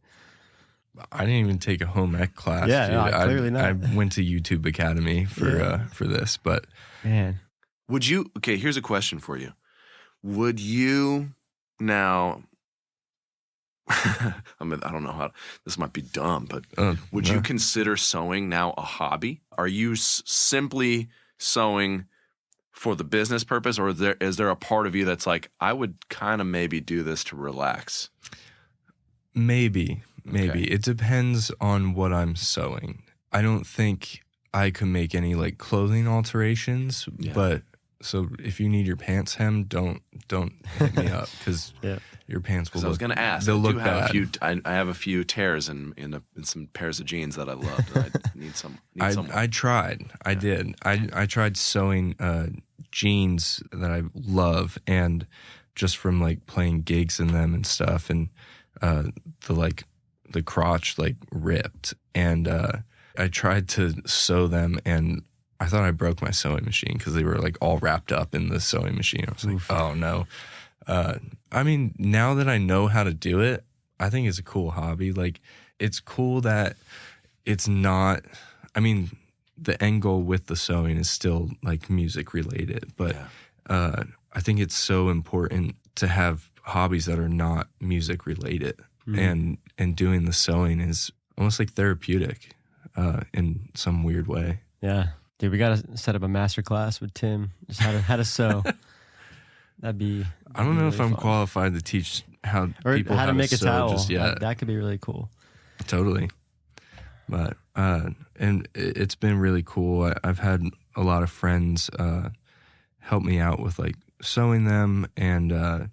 I didn't even take a home ec class. Yeah, dude. no, clearly not. I went to YouTube Academy for this, but man, would you? Okay, here's a question for you. Would you now? I don't know how this might be dumb, but would you consider sewing now a hobby? Are you simply sewing for the business purpose, or is there a part of you that's like, I would kind of maybe do this to relax? Maybe. Okay. It depends on what I'm sewing. I don't think I could make any like clothing alterations, but so if you need your pants hemmed, don't hit me up because your pants will. I was going to ask. They'll look have bad. I have a few tears in some pairs of jeans that I loved. And I need some. I tried. I did. I tried sewing jeans that I love, and just from like playing gigs in them and stuff, and the crotch like ripped, and I tried to sew them, and I thought I broke my sewing machine because they were like all wrapped up in the sewing machine. I was like, oh no. I mean, now that I know how to do it, I think it's a cool hobby. Like, it's cool that it's not, I mean, the end goal with the sewing is still like music related, but I think it's so important to have hobbies that are not music related. And doing the sewing is almost like therapeutic in some weird way. Yeah. Dude, we got to set up a master class with Tim, just how to sew. That'd be I don't know really if I'm fun. qualified to teach how Or people how to make a sew towel. just yet. That could be really cool. Totally. But and it's been really cool. I've had a lot of friends help me out with like sewing them, and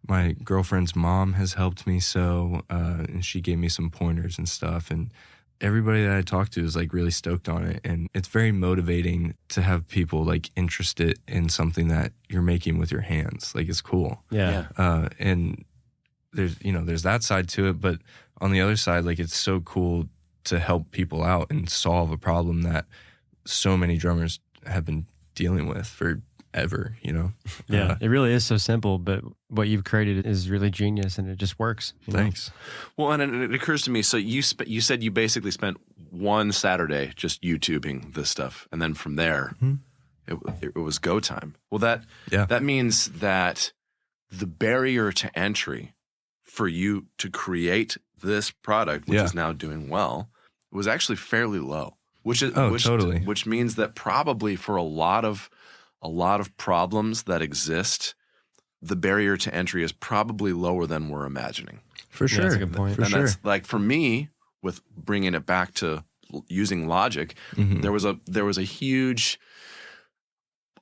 my girlfriend's mom has helped me sew, and she gave me some pointers and stuff, and everybody that I talk to is like really stoked on it, and it's very motivating to have people like interested in something that you're making with your hands. Like, it's cool. Yeah. And there's that side to it, but on the other side, like, it's so cool to help people out and solve a problem that so many drummers have been dealing with forever, Yeah, it really is so simple, but what you've created is really genius, and it just works. Thanks. Well, and it occurs to me, so you said you basically spent one Saturday just YouTubing this stuff, and then from there, it was go time. Well, that means that the barrier to entry for you to create this product, which is now doing well, was actually fairly low. Totally. Which means that probably for a lot of problems that exist, the barrier to entry is probably lower than we're imagining. For sure. That's a good point. That's like, for me, with bringing it back to using Logic, there was a huge.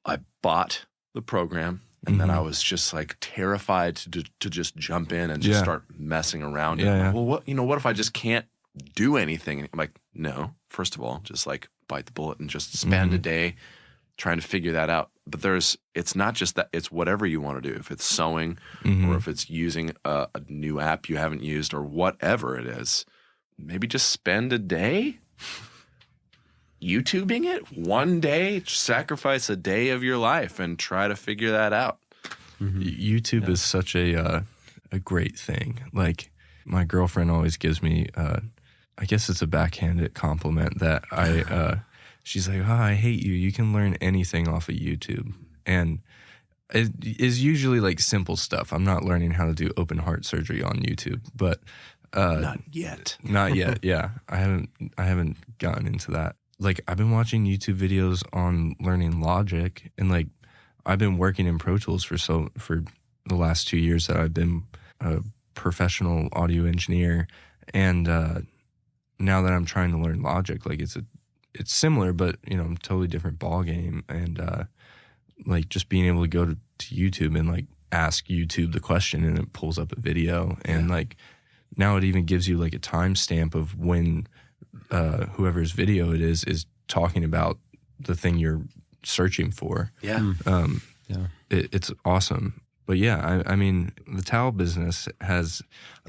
I bought the program. And then I was just like terrified to just jump in and just start messing around. Yeah. Well, what if I just can't do anything? And I'm like, no, first of all, just like bite the bullet and just spend a day trying to figure that out. But it's not just that, it's whatever you want to do. If it's sewing or if it's using a new app you haven't used or whatever it is, maybe just spend a day YouTubing it one day, sacrifice a day of your life and try to figure that out. YouTube is such a great thing. Like my girlfriend always gives me, I guess it's a backhanded compliment that she's like, oh, I hate you. You can learn anything off of YouTube. And it is usually like simple stuff. I'm not learning how to do open heart surgery on YouTube, but Not yet. Not yet. Yeah. I haven't gotten into that. Like I've been watching YouTube videos on learning Logic, and like I've been working in Pro Tools for the last 2 years that I've been a professional audio engineer, and now that I'm trying to learn Logic, like it's similar, but totally different ball game, and like just being able to go to YouTube and like ask YouTube the question and it pulls up a video, and like now it even gives you like a timestamp of when whoever's video it is talking about the thing you're searching for. Yeah. It's awesome. But yeah, I mean, the towel business has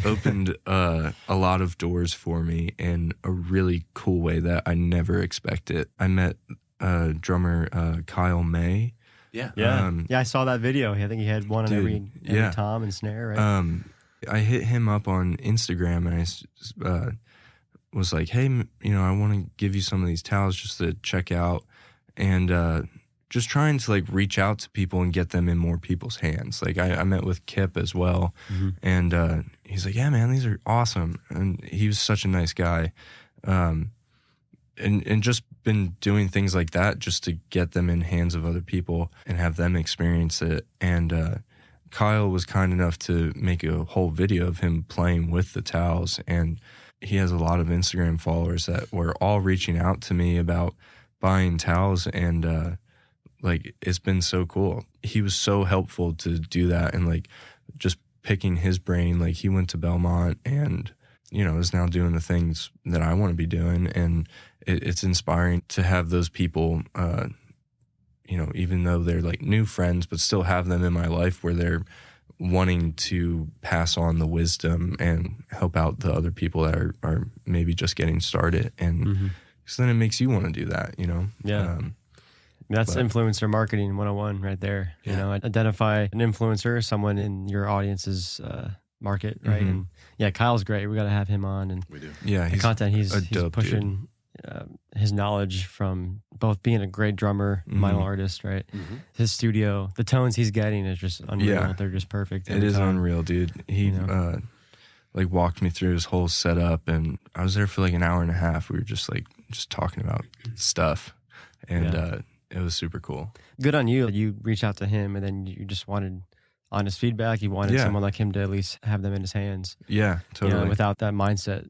opened a lot of doors for me in a really cool way that I never expected. I met drummer Kyle May. Yeah. I saw that video. I think he had one on every tom and snare, right? I hit him up on Instagram and I was like, hey, I want to give you some of these towels just to check out, and just trying to like reach out to people and get them in more people's hands. Like I met with Kip as well, and he's like, yeah, man, these are awesome. And he was such a nice guy. And just been doing things like that just to get them in hands of other people and have them experience it. And Kyle was kind enough to make a whole video of him playing with the towels, and he has a lot of Instagram followers that were all reaching out to me about buying towels, and like it's been so cool. He was so helpful to do that, and like just picking his brain. Like he went to Belmont and is now doing the things that I want to be doing, and it's inspiring to have those people even though they're like new friends, but still have them in my life where they're wanting to pass on the wisdom and help out the other people that are maybe just getting started. And so then it makes you want to do that, Yeah. That's influencer marketing 101 right there. Identify an influencer, someone in your audience's market, right? And yeah, Kyle's great. We got to have him on, and We do. Yeah, the content he's dope pushing his knowledge from both being a great drummer, vinyl artist, right? His studio, the tones he's getting is just unreal. Yeah. They're just perfect. It is unreal, dude. He like walked me through his whole setup, and I was there for like an hour and a half. We were just talking about stuff, and it was super cool. Good on you. You reached out to him, and then you just wanted honest feedback. You wanted someone like him to at least have them in his hands. Yeah, totally. Without that mindset,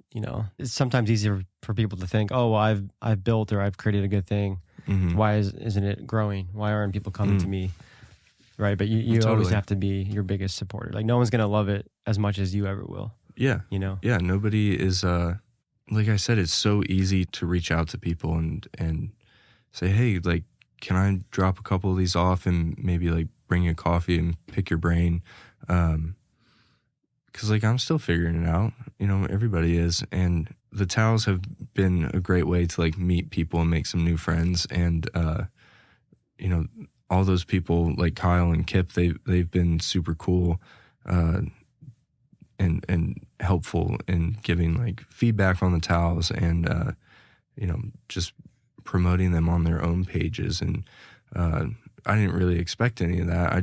it's sometimes easier for people to think, oh, well, I've built or I've created a good thing. Why isn't it growing? Why aren't people coming to me? Right. But you always have to be your biggest supporter. Like no one's going to love it as much as you ever will. Yeah. Yeah. Nobody is, like I said, it's so easy to reach out to people and say, hey, like, can I drop a couple of these off and maybe like bring you a coffee and pick your brain? Because like I'm still figuring it out. Everybody is. And the towels have been a great way to like meet people and make some new friends. And, all those people like Kyle and Kip, they've been super cool and helpful in giving like feedback on the towels and, just promoting them on their own pages. And I didn't really expect any of that. I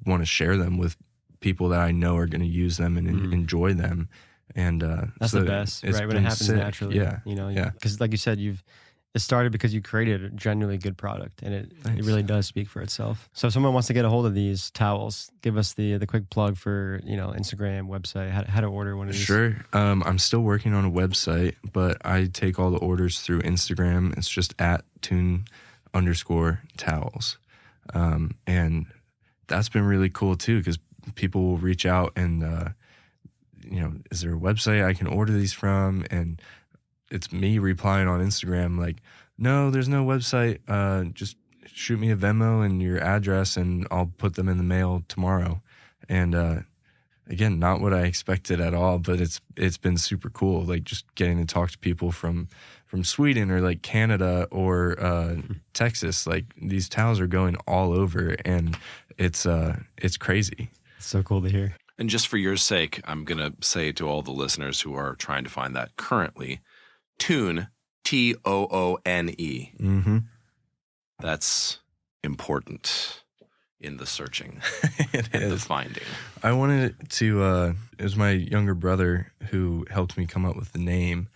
want to share them with people that I know are going to use them and enjoy them. And that's the best, right? When it happens naturally. Yeah. Because like you said, it started because you created a genuinely good product, and it really does speak for itself. So if someone wants to get a hold of these towels, give us the quick plug for Instagram, website, how to order one of these. Sure. I'm still working on a website, but I take all the orders through Instagram. It's just at Toone_Towels. And that's been really cool too, because people will reach out and, is there a website I can order these from? And it's me replying on Instagram like, no, there's no website. Just shoot me a Venmo and your address and I'll put them in the mail tomorrow. And again, not what I expected at all, but it's been super cool. Like just getting to talk to people from Sweden or like Canada or Texas. Like these towels are going all over, and it's crazy. It's so cool to hear. And just for your sake, I'm going to say to all the listeners who are trying to find that currently, Toone, Toone. Mm-hmm. That's important in the searching It and the is. finding. I wanted to, it was my younger brother who helped me come up with the name.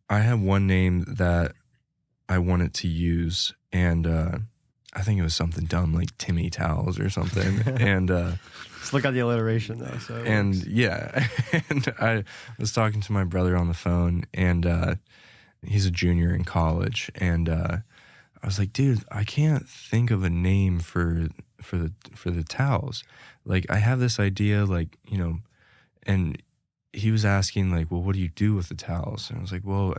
I have one name that I wanted to use, and I think it was something dumb like Timmy Towels or something. And Just look at the alliteration though. So it and works. yeah, and I was talking to my brother on the phone, and he's a junior in college, and I was like, dude, I can't think of a name for the towels. Like I have this idea, like, and he was asking like, well, what do you do with the towels? And I was like, well,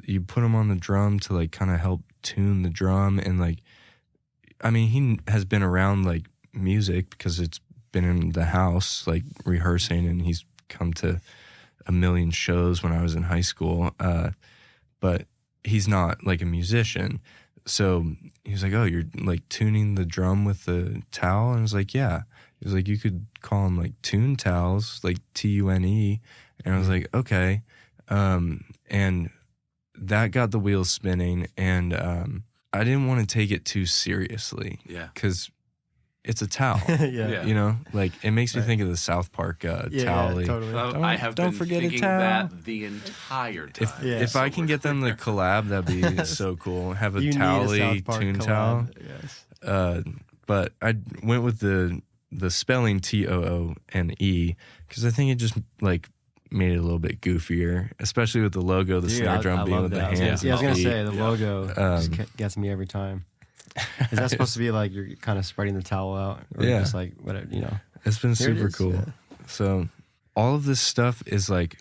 you put them on the drum to like kind of help tune the drum. And like, I mean, he has been around like music because it's been in the house, like rehearsing, and he's come to a million shows when I was in high school. But he's not like a musician. So he was like, oh, you're like tuning the drum with the towel? And I was like, yeah. He was like, you could call them like Toone Towels, like Tune. And I was like, okay. And that got the wheels spinning. And I didn't want to take it too seriously. Yeah. Because it's a towel. Yeah. Like it makes me Right. think of the South Park towel. Yeah, totally. I have don't been forget a thinking towel. that the entire time. If I can get them to collab, that'd be so cool. Have a You need a towel-y South Park Toone collab. towel. Yes. But I went with the spelling Toone because I think it just like made it a little bit goofier, especially with the logo, the snare drum being love with the that. hands. Yeah, I was and gonna feet. say the logo just gets me every time. Is that supposed to be like you're kind of spreading the towel out, or Yeah. just like whatever, It's been Here it super is, cool. yeah. So all of this stuff is like,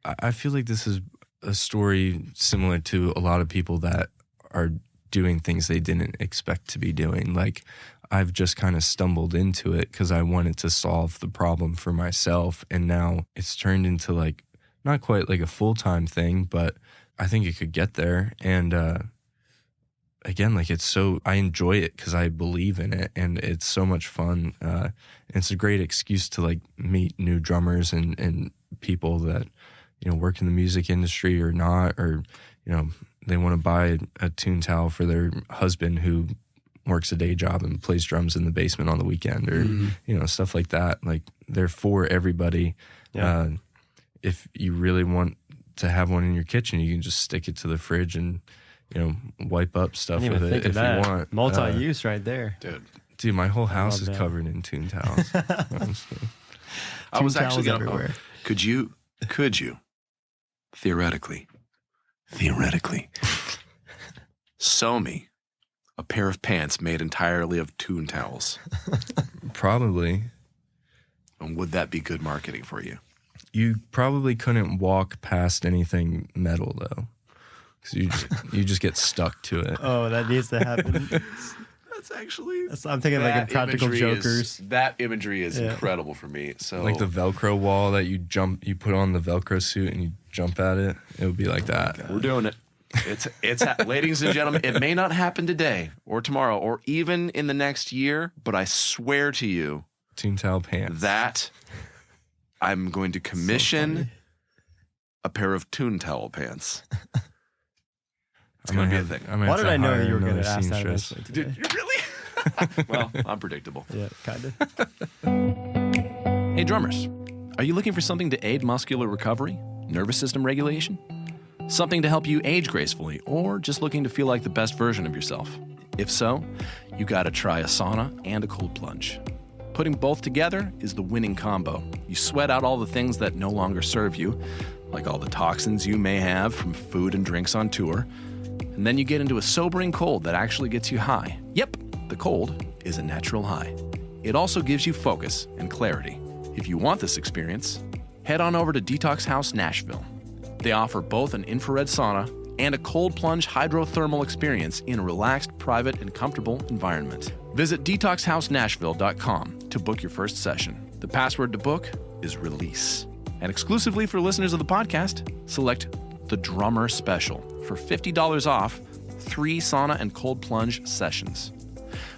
I feel like this is a story similar to a lot of people that are doing things they didn't expect to be doing. Like I've just kind of stumbled into it because I wanted to solve the problem for myself. And now it's turned into like, not quite like a full-time thing, but I think it could get there. And again, like I enjoy it because I believe in it, and it's so much fun. It's a great excuse to like meet new drummers and people that, work in the music industry or not, or, they want to buy a Toone towel for their husband who works a day job and plays drums in the basement on the weekend, or, stuff like that. Like they're for everybody. Yeah. If you really want to have one in your kitchen, you can just stick it to the fridge and, wipe up stuff Didn't with even it think if of that. you want. Multi-use right there. Dude, my whole house love is that. covered in Toone towels. Honestly. I was Toone actually towels going to. everywhere. Could you, theoretically, sew me a pair of pants made entirely of Toone towels? Probably. And would that be good marketing for you? You probably couldn't walk past anything metal though, because you just get stuck to it. Oh, that needs to happen. That's actually. I'm thinking like Impractical Jokers. That imagery is Yeah. incredible for me. So Like the Velcro wall that you put on the Velcro suit and you jump at it. It would be like that. we're doing it. It's ladies and gentlemen. It may not happen today or tomorrow or even in the next year, but I swear to you Toone towel pants. that I'm going to commission a pair of Toone towel pants. It's going to be a thing. Why did I know that you were going to ask that seamstress. eventually Did today? you really? Well, I'm predictable. Yeah, kind of. Hey drummers, are you looking for something to aid muscular recovery, nervous system regulation? Something to help you age gracefully, or just looking to feel like the best version of yourself? If so, you gotta try a sauna and a cold plunge. Putting both together is the winning combo. You sweat out all the things that no longer serve you, like all the toxins you may have from food and drinks on tour, and then you get into a sobering cold that actually gets you high. Yep, the cold is a natural high. It also gives you focus and clarity. If you want this experience, head on over to Detox House Nashville. They offer both an infrared sauna and a cold plunge hydrothermal experience in a relaxed, private, and comfortable environment. Visit detoxhousenashville.com to book your first session. The password to book is RELEASE. And exclusively for listeners of the podcast, select the Drummer Special for $50 off 3 sauna and cold plunge sessions.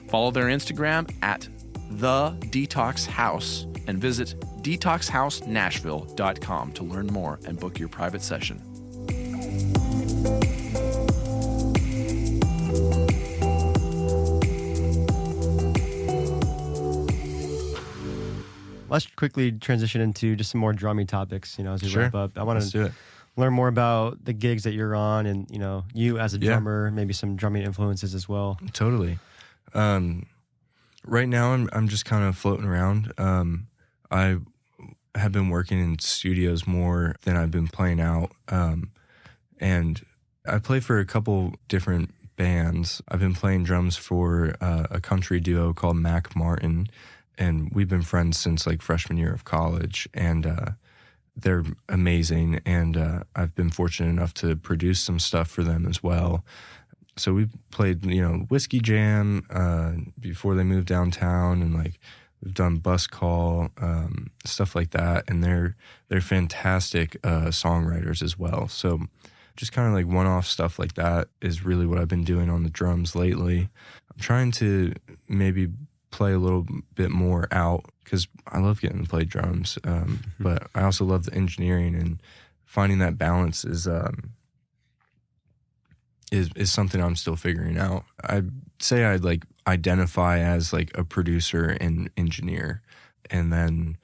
Follow their Instagram at The Detox House and visit detoxhousenashville.com to learn more and book your private session. Let's quickly transition into just some more drummy topics, as we wrap up. I want to learn more about the gigs that you're on and, you as a drummer, maybe some drumming influences as well. Totally. Right now I'm just kind of floating around. I have been working in studios more than I've been playing out. And I play for a couple different bands. I've been playing drums for a country duo called Mac Martin, and we've been friends since like freshman year of college, and they're amazing. And I've been fortunate enough to produce some stuff for them as well. So we played, Whiskey Jam before they moved downtown, and like we've done Bus Call, stuff like that. And they're fantastic songwriters as well. So just kind of like one-off stuff like that is really what I've been doing on the drums lately. I'm trying to maybe play a little bit more out because I love getting to play drums, but I also love the engineering, and finding that balance is something I'm still figuring out. I'd say I'd like identify as like a producer and engineer, and then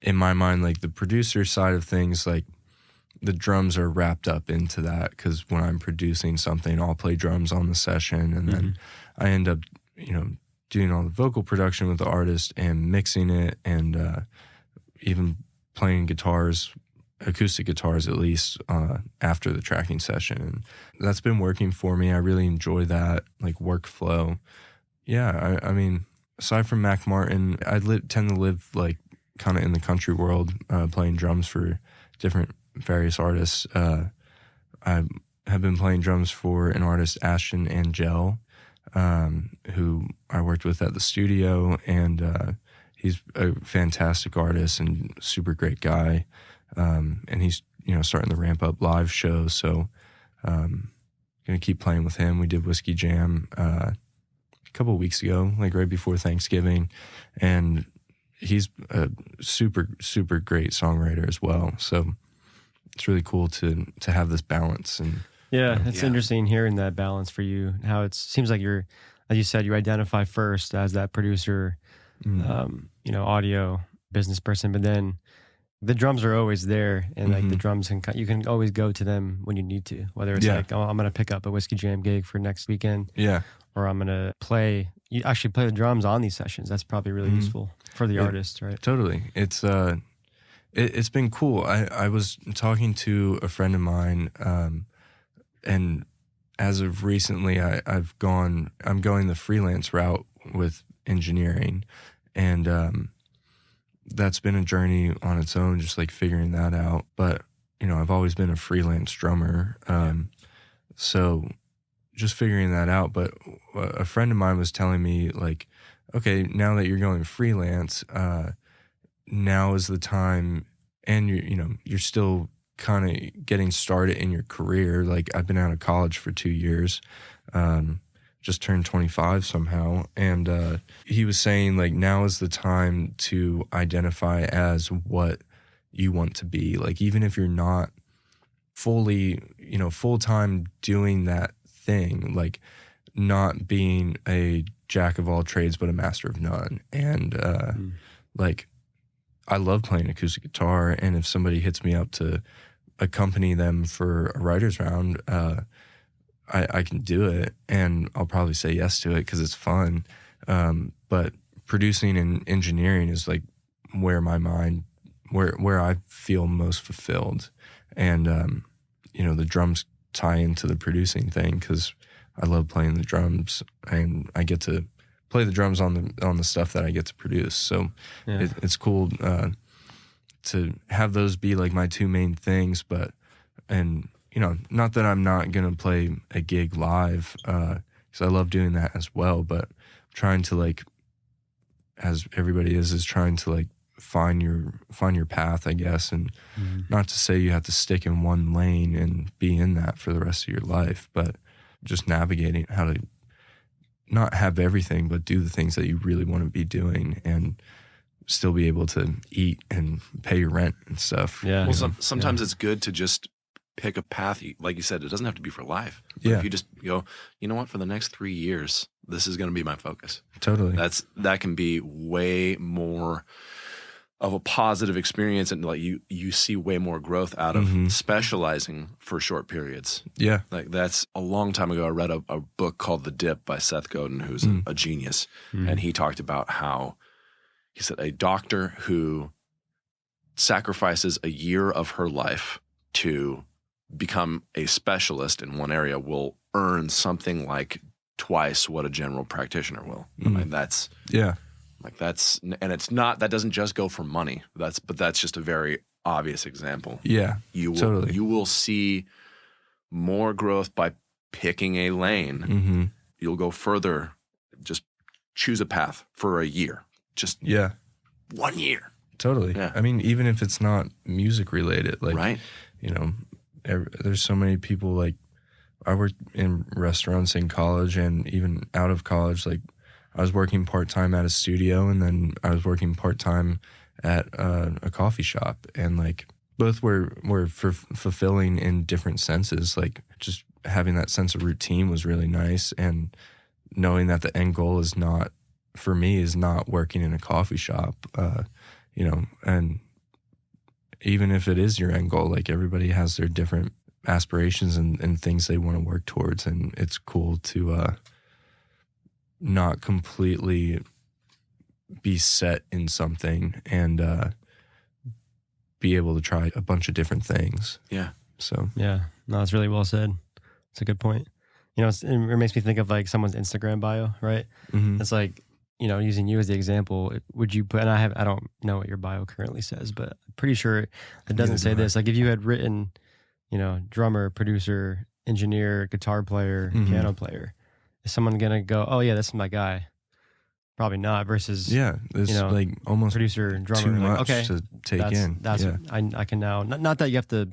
in my mind, like the producer side of things, like the drums are wrapped up into that, because when I'm producing something, I'll play drums on the session, and then I end up, doing all the vocal production with the artist and mixing it, and even playing guitars, acoustic guitars at least, after the tracking session. And that's been working for me. I really enjoy that, like, workflow. Yeah, I mean, aside from Mac Martin, I tend to live, like, kind of in the country world, playing drums for different various artists. I have been playing drums for an artist, Ashton Angel, who I worked with at the studio, and he's a fantastic artist and super great guy. And he's, starting to ramp up live shows. So, gonna keep playing with him. We did Whiskey Jam, a couple of weeks ago, like right before Thanksgiving. And he's a super, super great songwriter as well. So it's really cool to have this balance. And it's interesting hearing that balance for you, how it seems like you're, as you said, you identify first as that producer, audio business person, but then the drums are always there, and like the drums you can always go to them when you need to, whether it's like, oh, I'm going to pick up a Whiskey Jam gig for next weekend. Yeah. Or I'm going to you actually play the drums on these sessions. That's probably really useful for the artist, right? Totally. It's been cool. I was talking to a friend of mine, and as of recently, I'm going the freelance route with engineering, and that's been a journey on its own, just like figuring that out. But I've always been a freelance drummer, so just figuring that out. But a friend of mine was telling me, like, okay, now that you're going freelance, now is the time, and you're still kind of getting started in your career. Like, I've been out of college for 2 years, just turned 25 somehow. And he was saying, like, now is the time to identify as what you want to be. Like, even if you're not fully, full-time doing that thing, like not being a jack of all trades, but a master of none. And like, I love playing acoustic guitar, and if somebody hits me up to accompany them for a writer's round, I can do it, and I'll probably say yes to it because it's fun. But producing and engineering is like where my mind, where I feel most fulfilled. And, the drums tie into the producing thing because I love playing the drums, and I get to play the drums on the stuff that I get to produce. So it's cool to have those be like my two main things. And you know, not that I'm not gonna play a gig live, because I love doing that as well. But trying to, like, as everybody is trying to, like, find your path, I guess, and not to say you have to stick in one lane and be in that for the rest of your life, but just navigating how to not have everything, but do the things that you really want to be doing and still be able to eat and pay your rent and stuff. Yeah. Well, sometimes it's good to just pick a path. Like you said, it doesn't have to be for life. But Yeah. if you just go, you know what, for the next 3 years, this is going to be my focus. Totally. That can be way more of a positive experience, and like you see way more growth out of specializing for short periods. Yeah. Like that's a long time ago. I read a book called The Dip by Seth Godin, who's a genius, and he talked about how he said a doctor who sacrifices a year of her life to become a specialist in one area will earn something like twice what a general practitioner will. I mean, that's and it's not, that doesn't just go for money. But that's just a very obvious example. Yeah. You will see more growth by picking a lane. You'll go further. Just choose a path for a year. Just 1 year. Totally. Yeah. I mean, even if it's not music related, like, right. you know, there's so many people, like, I worked in restaurants in college and even out of college. Like, I was working part-time at a studio, and then I was working part-time at a coffee shop. And, like, both were fulfilling in different senses. Like, just having that sense of routine was really nice, and knowing that the end goal is not, for me, is not working in a coffee shop, you know, and even if it is your end goal, like, everybody has their different aspirations and things they want to work towards, and it's cool to not completely be set in something and be able to try a bunch of different things. Yeah. So Yeah, no, it's really well said. It's a good point. You know, it makes me think of, like, someone's Instagram bio, right? It's like, you know, using you as the example, would you put, and I don't know what your bio currently says, but I'm pretty sure it doesn't say this. Like, if you had written, you know, drummer, producer, engineer, guitar player, piano player, is someone going to go, oh yeah, that's my guy? Probably not. Versus, it's, you know, like, almost producer and drummer. too Like, much okay, to take in. That's I can now, not that you have to,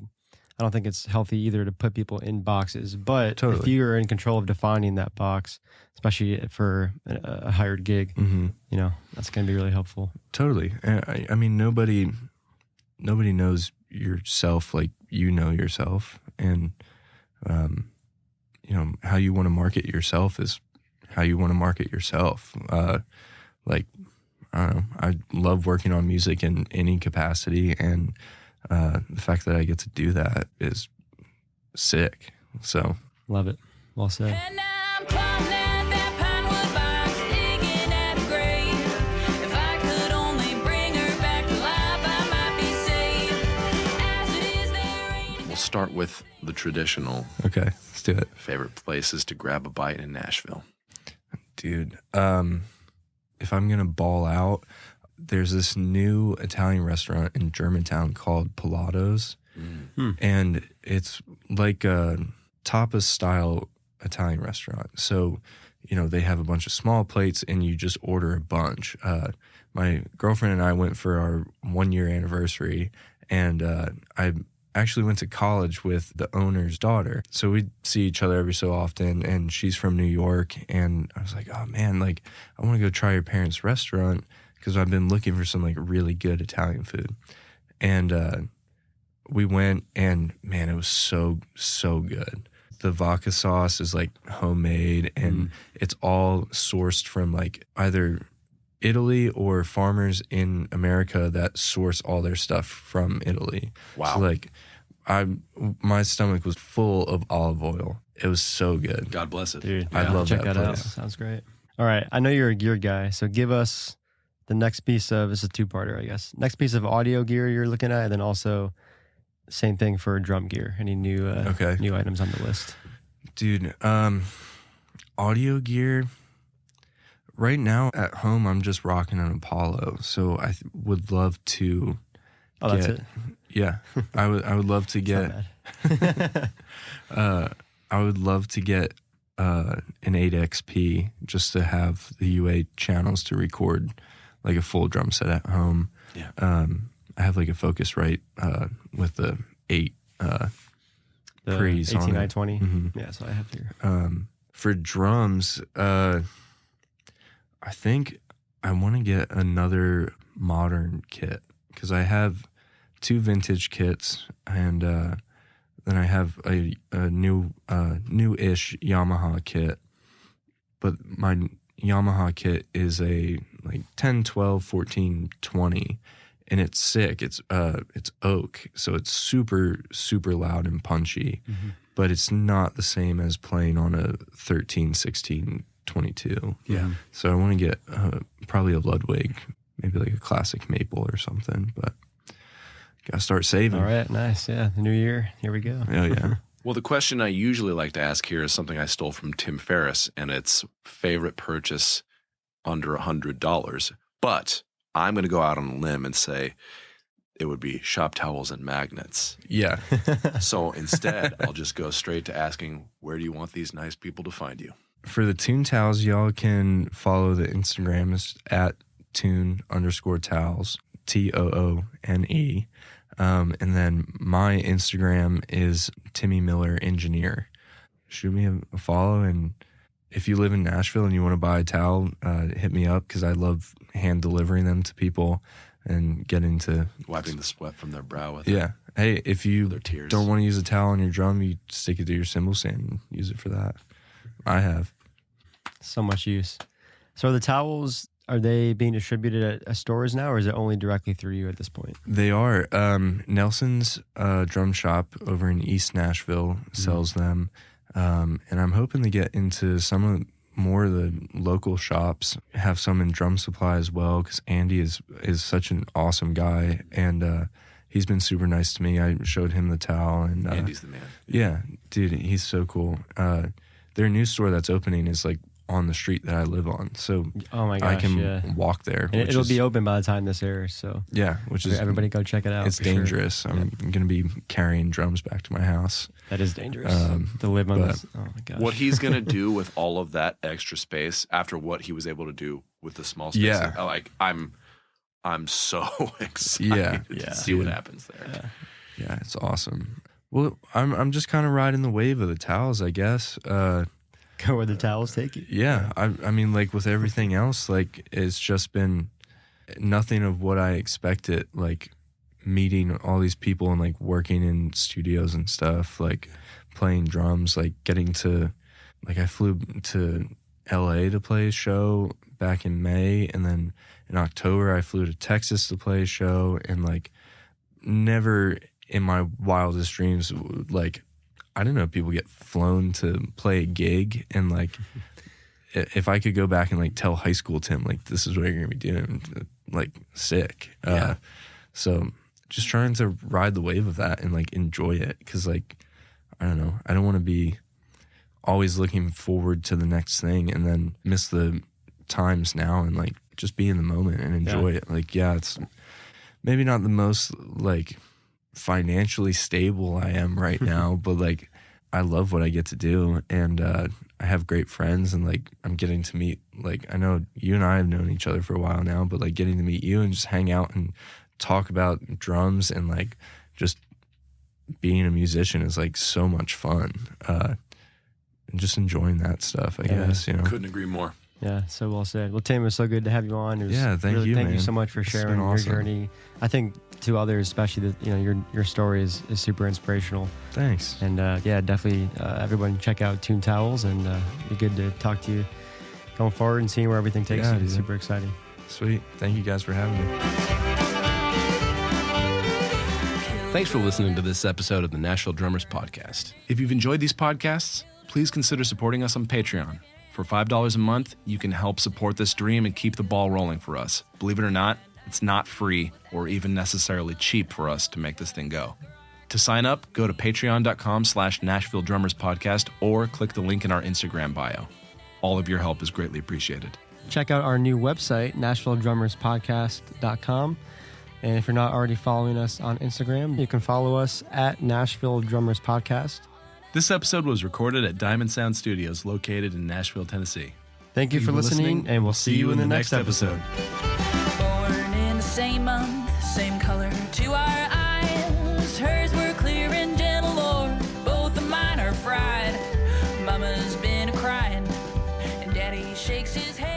I don't think it's healthy either to put people in boxes, but if you are in control of defining that box, especially for a hired gig, you know, that's going to be really helpful. Totally. I mean, nobody knows yourself like you know yourself, and you know, how you want to market yourself is how you want to market yourself. Like, I don't know, I love working on music in any capacity, and the fact that I get to do that is sick. So love it. Well said. And I'm climbing at that pinewood box, digging at a grave. If I could only bring her back to life, I might be saved. As it is, there ain't. We'll start with the traditional okay, let's do it. favorite places to grab a bite in Nashville. Dude, if I'm gonna ball out, there's this new Italian restaurant in Germantown called Pilato's, and it's like a tapas style Italian restaurant. So, you know, they have a bunch of small plates and you just order a bunch. My girlfriend and I went for our 1 year anniversary, and I actually went to college with the owner's daughter. So we'd see each other every so often, and she's from New York. And I was like, oh man, like, I want to go try your parents' restaurant, because I've been looking for some, like, really good Italian food. And we went, and man, it was so good. The vodka sauce is, like, homemade, and it's all sourced from, like, either Italy or farmers in America that source all their stuff from Italy. Wow. So, like, my stomach was full of olive oil. It was so good. God bless it. Dude, I love check that that out. place. Sounds great. All right, I know you're a gear guy, so give us the next piece of, this is a two-parter, I guess. Next piece of audio gear you're looking at, and then also same thing for drum gear. Any new new items on the list? Dude, audio gear. Right now at home, I'm just rocking an Apollo. So I would love to. Oh, that's it. Yeah, I would love to get. I would love to get an 8XP just to have the UA channels to record like a full drum set at home. Yeah. I have like a Focusrite with the 8 The pre's on it. 18920. Mhm. Yeah, so I have here. For drums, I think I want to get another modern kit because I have 2 vintage kits, and then I have a new-ish Yamaha kit. But my Yamaha kit is a like 10, 12, 14, 20, and it's sick. It's oak, so it's super, super loud and punchy. But it's not the same as playing on a 13, 16, 22. Yeah. So I want to get probably a Ludwig, maybe like a classic maple or something, but gotta start saving. All right, nice. Yeah, the new year. Here we go. Oh, yeah. Well, the question I usually like to ask here is something I stole from Tim Ferriss, and it's favorite purchase under $100. But I'm going to go out on a limb and say it would be shop towels and magnets. Yeah. So instead, I'll just go straight to asking, where do you want these nice people to find you? For the Toone Towels, y'all can follow the Instagram is at Toone_Towels, TOONE. And then my Instagram is Timmy Miller Engineer. Shoot me a follow, and if you live in Nashville and you want to buy a towel, hit me up because I love hand delivering them to people and getting to Wiping the sweat from their brow with yeah. Hey, if you their tears. don't want to use a towel on your drum, you stick it to your cymbal stand and use it for that. I have. So much use. So the towels, are they being distributed at stores now, or is it only directly through you at this point? They are. Nelson's drum shop over in East Nashville sells them. And I'm hoping to get into some of more of the local shops, have some in drum supply as well, because Andy is such an awesome guy, and he's been super nice to me. I showed him the towel, and Andy's the man. yeah, dude, he's so cool. Their new store that's opening is like on the street that I live on, so Oh my gosh, I can yeah. walk there. And which it'll is- be open by the time this airs, so yeah, which is everybody go check it out. it's for sure. dangerous. I'm gonna be carrying drums back to my house. That is dangerous to live on but- this. Oh my gosh. What he's going to do with all of that extra space after what he was able to do with the small space. Yeah. Like, I'm so excited Yeah. to see what happens there. Yeah, it's awesome. Well, I'm just kind of riding the wave of the towels, I guess. Go where the towels take you. Yeah, I mean, like with everything else, like it's just been nothing of what I expected. Like meeting all these people and like working in studios and stuff, like playing drums, like getting to, like I flew to LA to play a show back in May, and then in October I flew to Texas to play a show, and like never in my wildest dreams, like I didn't know people get flown to play a gig, and like if I could go back and like tell high school Tim, like this is what you're gonna be doing, like sick. So just trying to ride the wave of that and like enjoy it, because like I don't know, I don't want to be always looking forward to the next thing and then miss the times now, and like just be in the moment and enjoy it. Like it's maybe not the most like financially stable I am right now, but like I love what I get to do, and I have great friends, and like I'm getting to meet, like I know you and I have known each other for a while now, but like getting to meet you and just hang out and talk about drums and like just being a musician is like so much fun, and just enjoying that stuff, I guess, you know. Couldn't agree more. Yeah, so well said. Well, Tim, it was so good to have you on. It was Yeah, thank really, you, Thank you man. so much for It's sharing been your awesome. journey. I think to others, especially, that your story is super inspirational. Thanks. And yeah, definitely everyone check out Toone Towels, and be good to talk to you going forward and seeing where everything takes Yeah, you. It's dude. super exciting. Sweet. Thank you guys for having me. Thanks for listening to this episode of the Nashville Drummers Podcast. If you've enjoyed these podcasts, please consider supporting us on Patreon. For $5 a month, you can help support this dream and keep the ball rolling for us. Believe it or not, it's not free or even necessarily cheap for us to make this thing go. To sign up, go to patreon.com/Nashville Drummers Podcast or click the link in our Instagram bio. All of your help is greatly appreciated. Check out our new website, NashvilleDrummersPodcast.com. And if you're not already following us on Instagram, you can follow us at Nashville Drummers Podcast. This episode was recorded at Diamond Sound Studios, located in Nashville, Tennessee. Thank you for listening, and we'll see you in the next episode. Born in the same month, same color to our eyes. Hers were clear and gentle, Lord. Both of mine are fried. Mama's been a crying, and Daddy shakes his head.